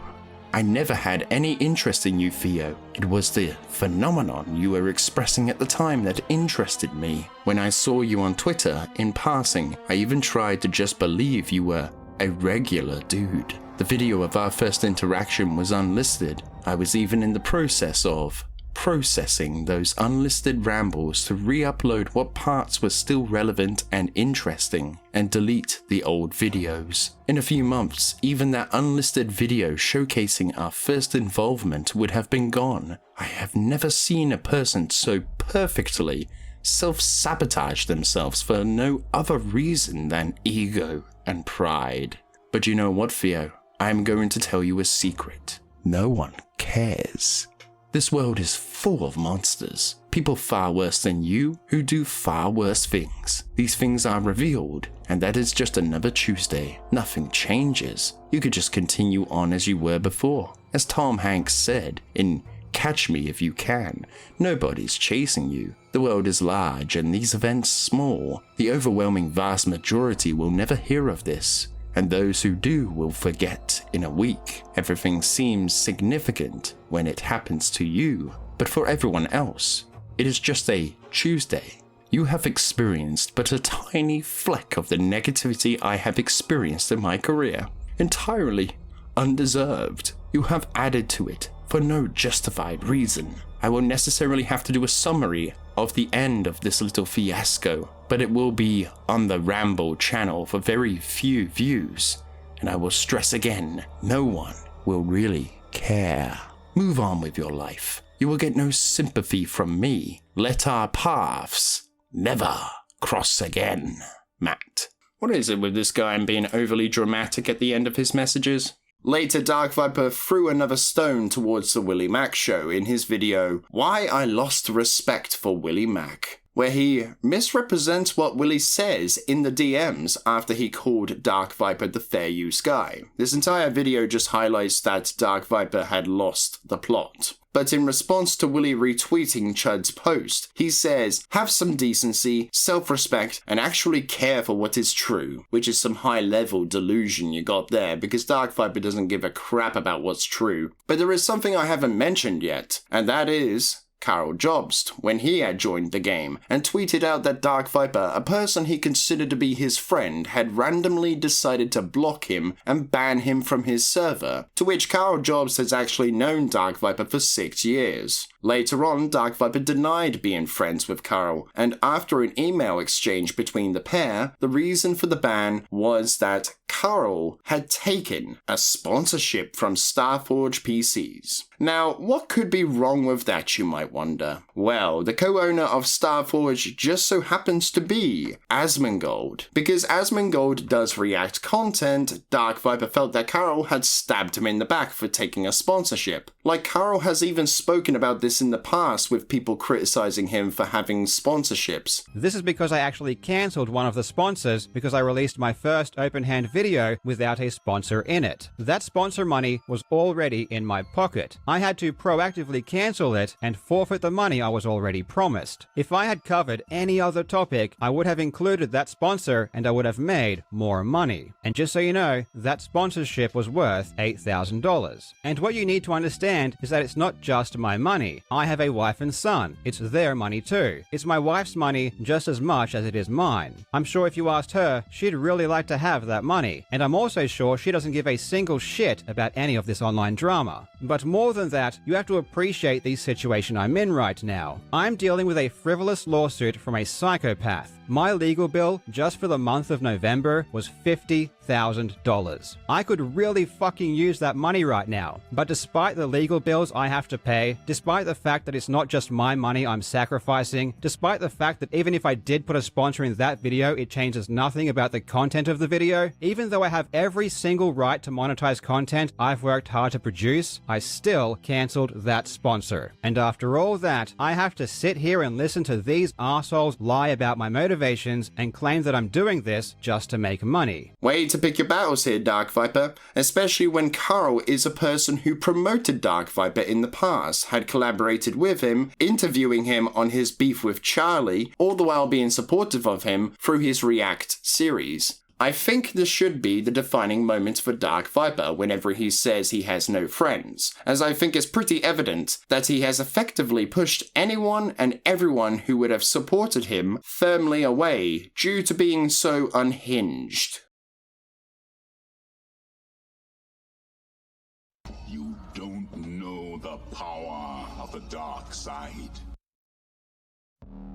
I never had any interest in you, Theo. It was the phenomenon you were expressing at the time that interested me. When I saw you on Twitter in passing, I even tried to just believe you were a regular dude. The video of our first interaction was unlisted. I was even in the process of processing those unlisted rambles to re-upload what parts were still relevant and interesting and delete the old videos. In a few months, even that unlisted video showcasing our first involvement would have been gone. I have never seen a person so perfectly self-sabotage themselves for no other reason than ego and pride. But you know what, Theo? I am going to tell you a secret. No one cares. This world is full of monsters. People far worse than you who do far worse things. These things are revealed, and that is just another Tuesday. Nothing changes. You could just continue on as you were before. As Tom Hanks said in Catch Me If You Can, nobody's chasing you. The world is large and these events small. The overwhelming vast majority will never hear of this, and those who do will forget in a week. Everything seems significant when it happens to you, but for everyone else, it is just a Tuesday. You have experienced but a tiny fleck of the negativity I have experienced in my career, entirely undeserved. You have added to it for no justified reason. I will necessarily have to do a summary of the end of this little fiasco, but it will be on the Ramble channel for very few views, and I will stress again, no one will really care. Move on with your life. You will get no sympathy from me. Let our paths never cross again. Matt. What is it with this guy and being overly dramatic at the end of his messages? Later, DarkViper threw another stone towards the Willie Mac show in his video, Why I Lost Respect for Willie Mac, where he misrepresents what Willie says in the DMs after he called DarkViper the fair use guy. This entire video just highlights that DarkViper had lost the plot. But in response to Willie retweeting Chud's post, he says, have some decency, self-respect, and actually care for what is true, which is some high-level delusion you got there, because DarkViper doesn't give a crap about what's true. But there is something I haven't mentioned yet, and that is Karl Jobst, when he had joined the game, and tweeted out that DarkViper, a person he considered to be his friend, had randomly decided to block him and ban him from his server, to which Karl Jobst has actually known DarkViper for 6 years. Later on, DarkViper denied being friends with Karl, and after an email exchange between the pair, the reason for the ban was that Karl had taken a sponsorship from Starforge PCs. Now, what could be wrong with that, you might wonder? Well, the co-owner of Starforge just so happens to be Asmongold. Because Asmongold does React content, DarkViper felt that Karl had stabbed him in the back for taking a sponsorship. Like, Karl has even spoken about this in the past with people criticizing him for having sponsorships. This is because I actually cancelled one of the sponsors because I released my first open hand video without a sponsor in it. That sponsor money was already in my pocket. I had to proactively cancel it and forfeit the money I was already promised. If I had covered any other topic, I would have included that sponsor and I would have made more money. And just so you know, that sponsorship was worth $8,000. And what you need to understand is that it's not just my money. I have a wife and son. It's their money too. It's my wife's money just as much as it is mine. I'm sure if you asked her, she'd really like to have that money. And I'm also sure she doesn't give a single shit about any of this online drama. But more than that, you have to appreciate the situation I'm in right now. I'm dealing with a frivolous lawsuit from a psychopath. My legal bill just for the month of November was $50,000. I could really fucking use that money right now. But despite the legal bills I have to pay, despite the fact that it's not just my money I'm sacrificing, despite the fact that even if I did put a sponsor in that video, it changes nothing about the content of the video, even though I have every single right to monetize content I've worked hard to produce, I still cancelled that sponsor. And after all that, I have to sit here and listen to these assholes lie about my motivations and claim that I'm doing this just to make money. Way to pick your battles here, DarkViper, especially when Carl is a person who promoted DarkViper in the past, had collaborated with him, interviewing him on his beef with Charlie, all the while being supportive of him through his React series. I think this should be the defining moment for DarkViper whenever he says he has no friends, as I think it's pretty evident that he has effectively pushed anyone and everyone who would have supported him firmly away due to being so unhinged. You don't know the power of the dark side.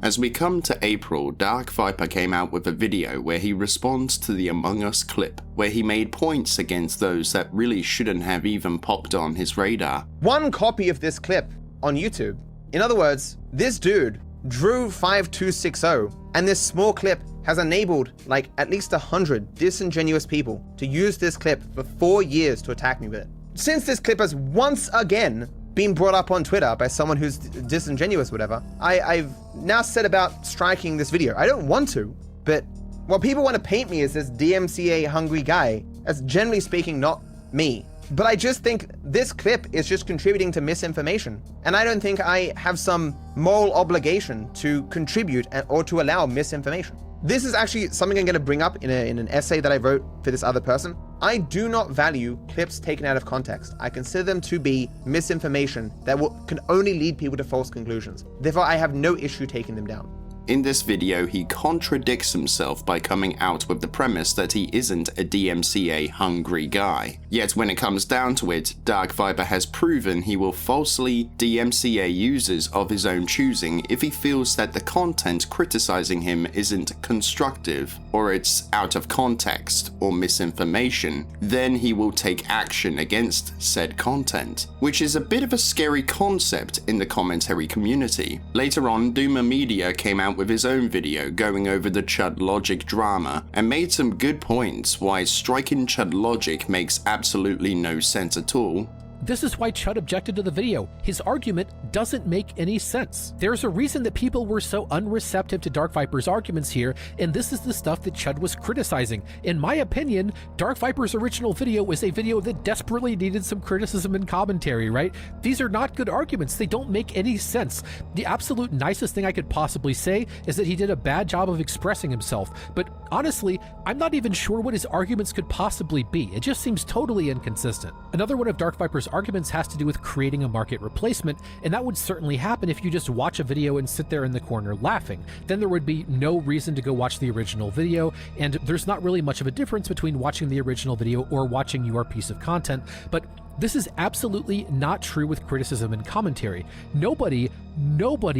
As we come to April, DarkViper came out with a video where he responds to the Among Us clip, where he made points against those that really shouldn't have even popped on his radar. One copy of this clip on YouTube. In other words, this dude, Drew5260, and this small clip has enabled like at least 100 disingenuous people to use this clip for 4 years to attack me with it. Since this clip has once again been brought up on Twitter by someone who's disingenuous, whatever, I've now set about striking this video. I don't want to, but while people want to paint me as this DMCA hungry guy, that's generally speaking not me. But I just think this clip is just contributing to misinformation. And I don't think I have some moral obligation to contribute or to allow misinformation. This is actually something I'm going to bring up in an essay that I wrote for this other person. I do not value clips taken out of context. I consider them to be misinformation that can only lead people to false conclusions. Therefore, I have no issue taking them down. In this video, he contradicts himself by coming out with the premise that he isn't a DMCA hungry guy. Yet when it comes down to it, DarkViper has proven he will falsely DMCA users of his own choosing if he feels that the content criticizing him isn't constructive, or it's out of context or misinformation. Then he will take action against said content, which is a bit of a scary concept in the commentary community. Later on, Doomer Media came out with his own video going over the Chud Logic drama and made some good points why striking Chud Logic makes absolutely no sense at all. This is why Chud objected to the video. His argument doesn't make any sense. There's a reason that people were so unreceptive to DarkViper's arguments here, and this is the stuff that Chud was criticizing. In my opinion, DarkViper's original video was a video that desperately needed some criticism and commentary, right? These are not good arguments. They don't make any sense. The absolute nicest thing I could possibly say is that he did a bad job of expressing himself, but honestly, I'm not even sure what his arguments could possibly be. It just seems totally inconsistent. Another one of DarkViper's arguments has to do with creating a market replacement, and that would certainly happen if you just watch a video and sit there in the corner laughing. Then there would be no reason to go watch the original video, and there's not really much of a difference between watching the original video or watching your piece of content, but this is absolutely not true with criticism and commentary. Nobody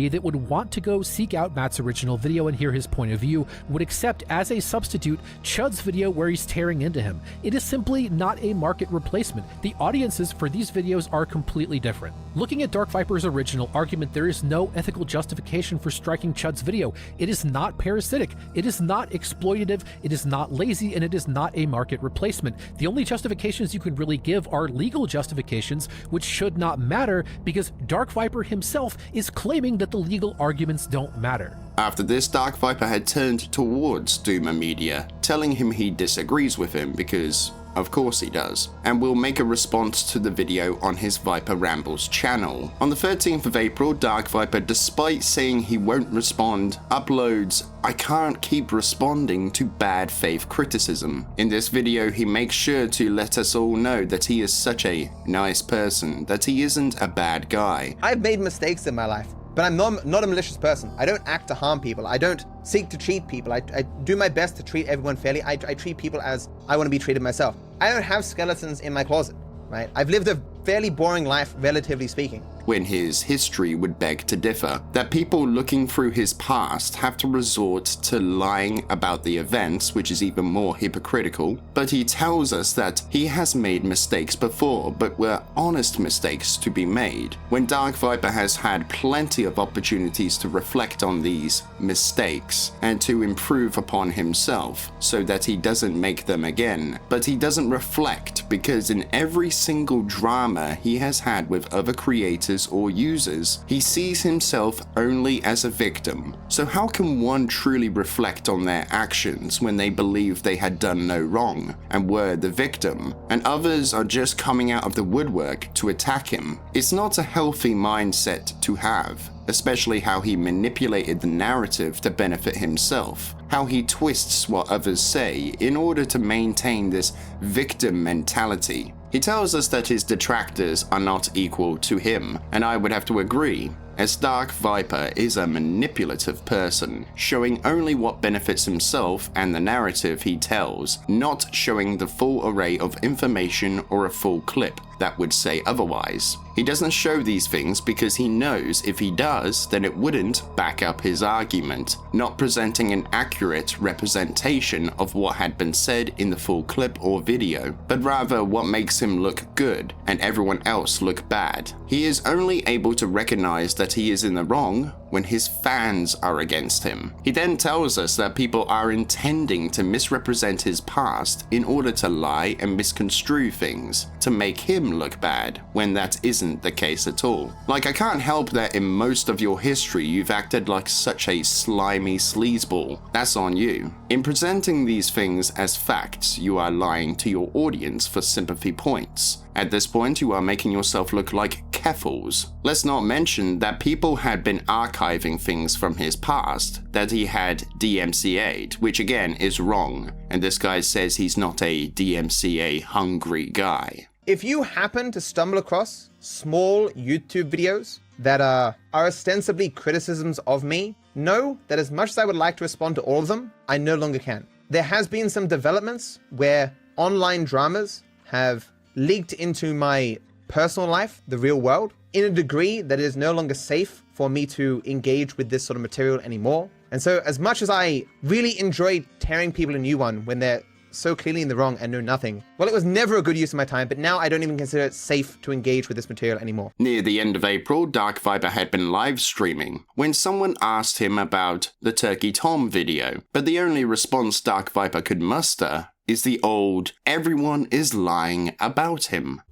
that would want to go seek out Matt's original video and hear his point of view would accept as a substitute Chud's video where he's tearing into him. It is simply not a market replacement. The audiences for these videos are completely different. Looking at DarkViper's original argument, there is no ethical justification for striking Chud's video. It is not parasitic, it is not exploitative, it is not lazy, and it is not a market replacement. The only justifications you can really give are legal justifications, which should not matter because DarkViper himself is claiming that the legal arguments don't matter. After this, DarkViper had turned towards Doomer Media, telling him he disagrees with him because of course he does, and will make a response to the video on his Viper Rambles channel. On the 13th of April, DarkViper, despite saying he won't respond, uploads "I can't keep responding to bad faith criticism." In this video, he makes sure to let us all know that he is such a nice person, that he isn't a bad guy. I've made mistakes in my life, but I'm not a malicious person. I don't act to harm people. I don't seek to cheat people. I do my best to treat everyone fairly. I treat people as I want to be treated myself. I don't have skeletons in my closet, right? I've lived a fairly boring life, relatively speaking. When his history would beg to differ, that people looking through his past have to resort to lying about the events, which is even more hypocritical, but he tells us that he has made mistakes before, but were honest mistakes to be made, when DarkViper has had plenty of opportunities to reflect on these mistakes and to improve upon himself so that he doesn't make them again. But he doesn't reflect because in every single drama he has had with other creators or users, he sees himself only as a victim. So how can one truly reflect on their actions when they believe they had done no wrong and were the victim, and others are just coming out of the woodwork to attack him? It's not a healthy mindset to have, especially how he manipulated the narrative to benefit himself, how he twists what others say in order to maintain this victim mentality. He tells us that his detractors are not equal to him, and I would have to agree, as DarkViper is a manipulative person, showing only what benefits himself and the narrative he tells, not showing the full array of information or a full clip that would say otherwise. He doesn't show these things because he knows if he does, then it wouldn't back up his argument, not presenting an accurate representation of what had been said in the full clip or video, but rather what makes him look good and everyone else look bad. He is only able to recognize that he is in the wrong when his fans are against him. He then tells us that people are intending to misrepresent his past in order to lie and misconstrue things to make him look bad, when that isn't the case at all. Like, I can't help that in most of your history you've acted like such a slimy sleazeball. That's on you. In presenting these things as facts, you are lying to your audience for sympathy points. At this point, you are making yourself look like Keffals. Let's not mention that people had been archiving things from his past that he had DMCA'd, which again is wrong, and this guy says he's not a DMCA hungry guy. If you happen to stumble across small YouTube videos that are ostensibly criticisms of me, know that as much as I would like to respond to all of them, I no longer can. There has been some developments where online dramas have leaked into my personal life, the real world, in a degree that it is no longer safe for me to engage with this sort of material anymore. And so as much as I really enjoy tearing people a new one when they're so clearly in the wrong and know nothing, well, it was never a good use of my time, but now I don't even consider it safe to engage with this material anymore. Near the end of April, DarkViper had been live streaming when someone asked him about the Turkey Tom video, but the only response DarkViper could muster is the old, everyone is lying about him.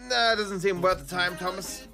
Nah, doesn't seem worth the time, Thomas.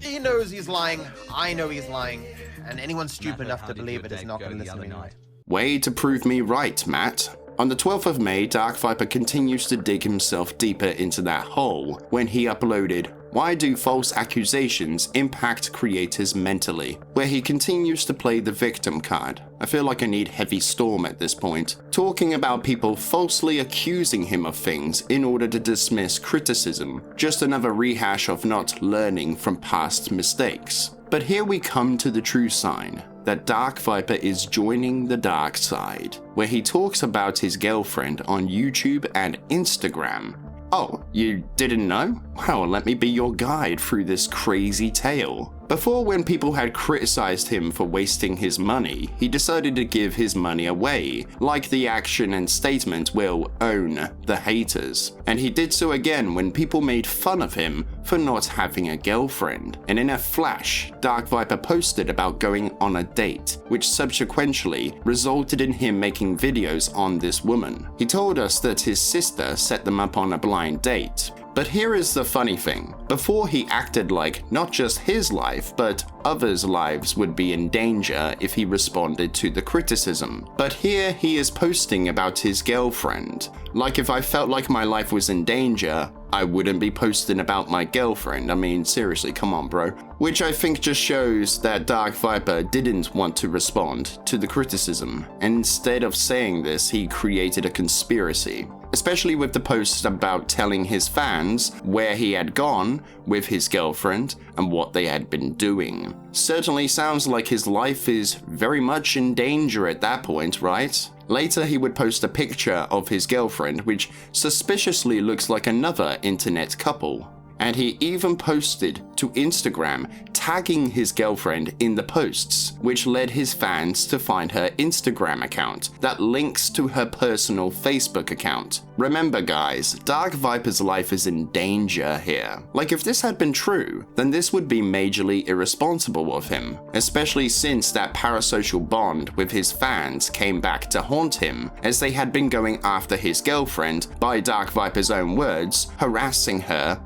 He knows he's lying, I know he's lying, and anyone stupid enough to believe it is not going to listen anyway. Way to prove me right, Matt. On the 12th of May, DarkViper continues to dig himself deeper into that hole when he uploaded "Why Do False Accusations Impact Creators Mentally?", where he continues to play the victim card. I feel like I need Heavy Storm at this point, talking about people falsely accusing him of things in order to dismiss criticism, just another rehash of not learning from past mistakes. But here we come to the true sign that DarkViper is joining the dark side, where he talks about his girlfriend on YouTube and Instagram. Oh, you didn't know? Well, let me be your guide through this crazy tale. Before, when people had criticized him for wasting his money, he decided to give his money away, like the action and statement will own the haters. And he did so again when people made fun of him for not having a girlfriend. And in a flash, DarkViper posted about going on a date, which subsequently resulted in him making videos on this woman. He told us that his sister set them up on a blind date, But here is the funny thing. Before he acted like not just his life, but others' lives would be in danger if he responded to the criticism. But here he is posting about his girlfriend. Like if I felt like my life was in danger, I wouldn't be posting about my girlfriend. I mean, seriously, come on, bro. Which I think just shows that DarkViper didn't want to respond to the criticism. And instead of saying this, he created a conspiracy. Especially with the posts about telling his fans where he had gone with his girlfriend and what they had been doing. Certainly sounds like his life is very much in danger at that point, right? Later he would post a picture of his girlfriend which suspiciously looks like another internet couple. And he even posted to Instagram tagging his girlfriend in the posts, which led his fans to find her Instagram account that links to her personal Facebook account. Remember guys, DarkViper's life is in danger here. Like if this had been true, then this would be majorly irresponsible of him, especially since that parasocial bond with his fans came back to haunt him, as they had been going after his girlfriend, by DarkViper's own words, harassing her.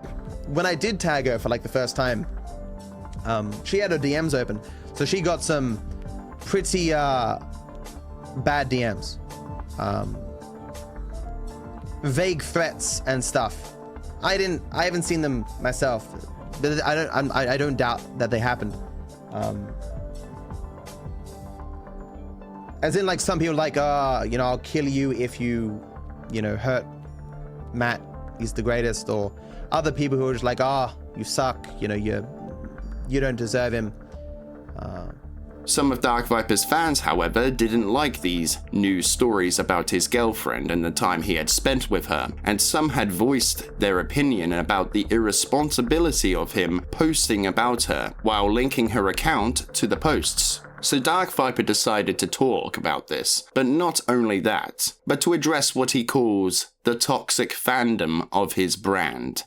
When I did tag her for like the first time, she had her DMs open, so she got some pretty bad DMs, vague threats and stuff. I haven't seen them myself, but I don't doubt that they happened. As in, like, some people like, you know, I'll kill you if you know, hurt Matt. He's the greatest. Or other people who are just like, you suck, you know, you don't deserve him. Some of DarkViper's fans, however, didn't like these news stories about his girlfriend and the time he had spent with her, and some had voiced their opinion about the irresponsibility of him posting about her while linking her account to the posts. So DarkViper decided to talk about this, but not only that, but to address what he calls the toxic fandom of his brand.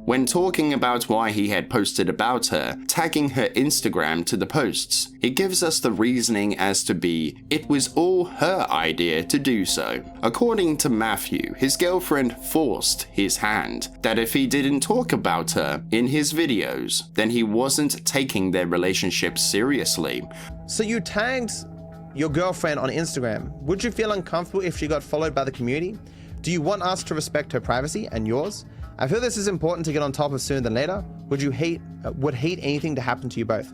When talking about why he had posted about her, tagging her Instagram to the posts, he gives us the reasoning as to be, it was all her idea to do so. According to Matthew, his girlfriend forced his hand, that if he didn't talk about her in his videos, then he wasn't taking their relationship seriously. So you tagged your girlfriend on Instagram. Would you feel uncomfortable if she got followed by the community? Do you want us to respect her privacy and yours? I feel this is important to get on top of sooner than later. Would hate anything to happen to you both?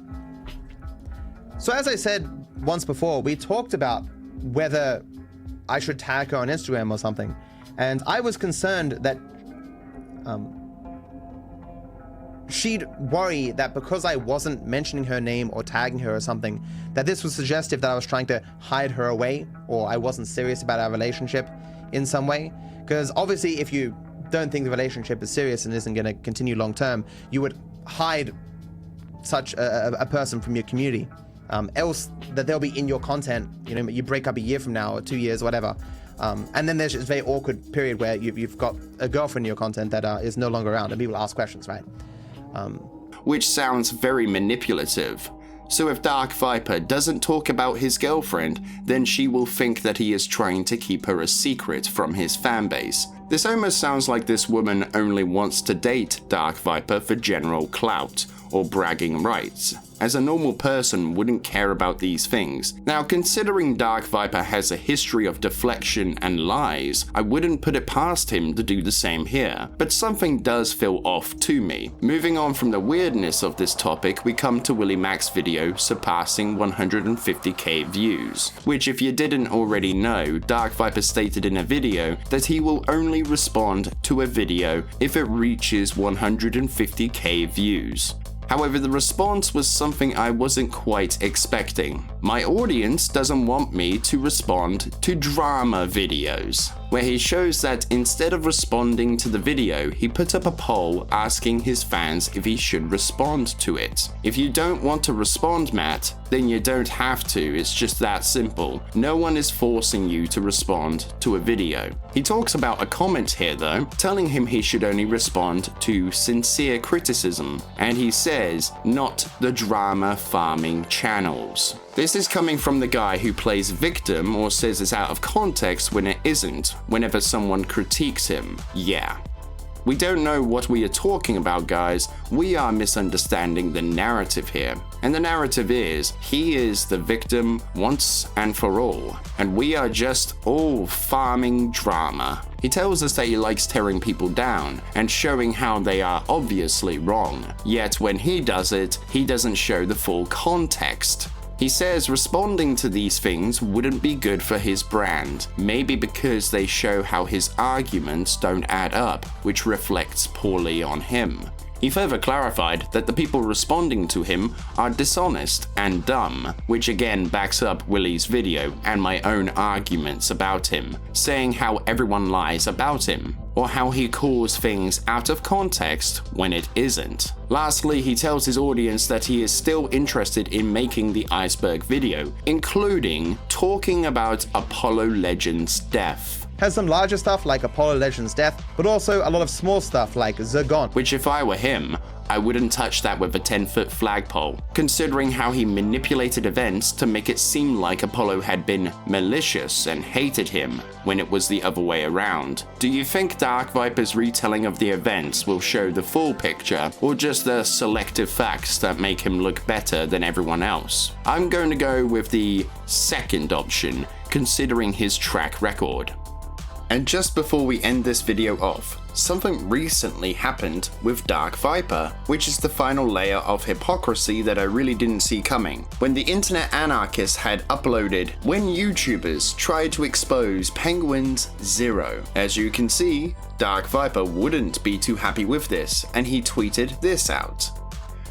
So as I said once before, we talked about whether I should tag her on Instagram or something. And I was concerned that she'd worry that because I wasn't mentioning her name or tagging her or something, that this was suggestive that I was trying to hide her away, or I wasn't serious about our relationship in some way. Because obviously if you don't think the relationship is serious and isn't going to continue long term, you would hide such a person from your community. Else that they'll be in your content, you know, you break up a year from now or 2 years, whatever. And then there's this very awkward period where you've got a girlfriend in your content that is no longer around, and people ask questions, right? Which sounds very manipulative. So if DarkViper doesn't talk about his girlfriend, then she will think that he is trying to keep her a secret from his fanbase. This almost sounds like this woman only wants to date DarkViper for general clout or bragging rights, as a normal person wouldn't care about these things. Now, considering DarkViper has a history of deflection and lies, I wouldn't put it past him to do the same here, but something does feel off to me. Moving on from the weirdness of this topic, we come to Willie Mac's video surpassing 150k views, which, if you didn't already know, DarkViper stated in a video that he will only respond to a video if it reaches 150k views. However, the response was something I wasn't quite expecting. My audience doesn't want me to respond to drama videos, where he shows that instead of responding to the video, he put up a poll asking his fans if he should respond to it. If you don't want to respond, Matt, then you don't have to, it's just that simple. No one is forcing you to respond to a video. He talks about a comment here though, telling him he should only respond to sincere criticism, and he says, not the drama farming channels. This is coming from the guy who plays victim or says it's out of context when it isn't, whenever someone critiques him. Yeah. We don't know what we are talking about, guys. We are misunderstanding the narrative here. And the narrative is, he is the victim once and for all, and we are just all farming drama. He tells us that he likes tearing people down and showing how they are obviously wrong. Yet when he does it, he doesn't show the full context. He says responding to these things wouldn't be good for his brand, maybe because they show how his arguments don't add up, which reflects poorly on him. He further clarified that the people responding to him are dishonest and dumb, which again backs up Willie's video and my own arguments about him, saying how everyone lies about him, or how he calls things out of context when it isn't. Lastly, he tells his audience that he is still interested in making the iceberg video, including talking about Apollo Legends' death. Has some larger stuff like Apollo Legends' death, but also a lot of small stuff like Zergon. Which if I were him, I wouldn't touch that with a 10-foot flagpole, considering how he manipulated events to make it seem like Apollo had been malicious and hated him, when it was the other way around. Do you think DarkViper's retelling of the events will show the full picture, or just the selective facts that make him look better than everyone else? I'm going to go with the second option, considering his track record. And just before we end this video off, something recently happened with DarkViper, which is the final layer of hypocrisy that I really didn't see coming. When the internet anarchists had uploaded when YouTubers tried to expose Penguin's Zero. As you can see, DarkViper wouldn't be too happy with this, and he tweeted this out.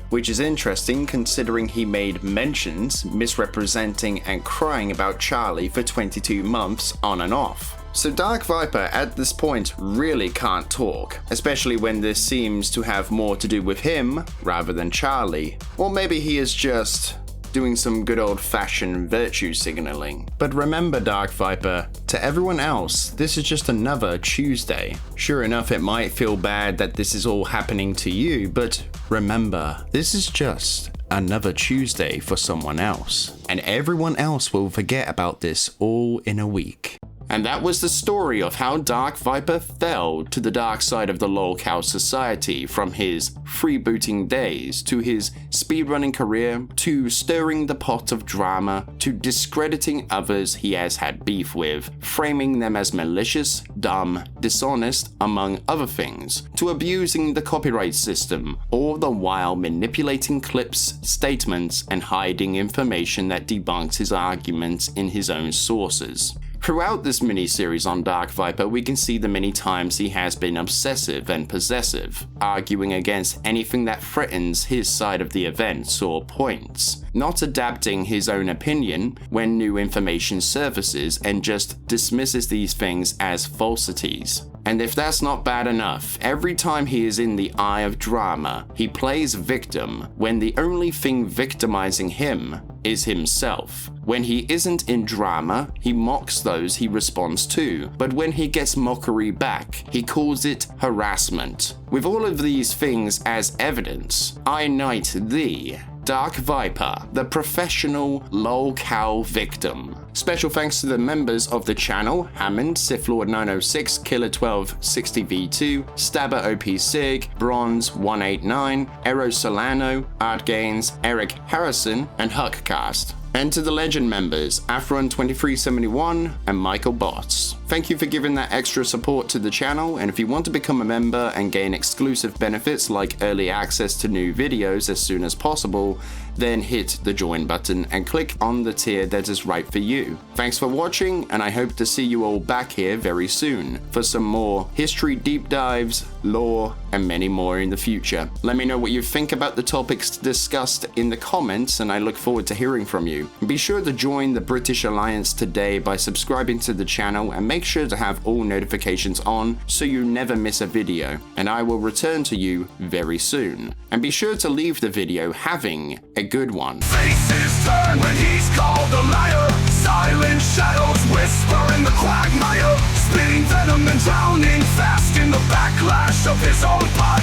Which is interesting considering he made mentions misrepresenting and crying about Charlie for 22 months on and off. So DarkViper at this point really can't talk, especially when this seems to have more to do with him rather than Charlie. Or maybe he is just doing some good old-fashioned virtue signaling. But remember, DarkViper, to everyone else, this is just another Tuesday. Sure enough, it might feel bad that this is all happening to you, but remember, this is just another Tuesday for someone else. And everyone else will forget about this all in a week. And that was the story of how DarkViper fell to the dark side of the lolcow society, from his freebooting days to his speedrunning career to stirring the pot of drama to discrediting others he has had beef with, framing them as malicious, dumb, dishonest, among other things, to abusing the copyright system, all the while manipulating clips, statements, and hiding information that debunks his arguments in his own sources. Throughout this mini-series on DarkViper, we can see the many times he has been obsessive and possessive, arguing against anything that threatens his side of the events or points, not adapting his own opinion when new information surfaces and just dismisses these things as falsities. And if that's not bad enough, every time he is in the eye of drama, he plays victim when the only thing victimizing him is himself. When he isn't in drama, he mocks those he responds to, but when he gets mockery back, he calls it harassment. With all of these things as evidence, I knight thee, DarkViper, the professional lolcow victim. Special thanks to the members of the channel: Hammond, Sithlord906, Killer1260v2, Stabber OP Sig, Bronze 189, Ero Solano, Art Gains, Eric Harrison, and Huckcast. And to the legend members, Afron2371 and Michael Botts. Thank you for giving that extra support to the channel, and if you want to become a member and gain exclusive benefits like early access to new videos as soon as possible, then hit the join button and click on the tier that is right for you. Thanks for watching, and I hope to see you all back here very soon for some more history deep dives, lore, and many more in the future. Let me know what you think about the topics discussed in the comments, and I look forward to hearing from you. Be sure to join the British Alliance today by subscribing to the channel, and make sure to have all notifications on so you never miss a video, and I will return to you very soon. And be sure to leave the video having a good one. Faces turn when he's called a liar. Silent shadows whisper in the quagmire, spitting venom and drowning fast in the backlash of his own power.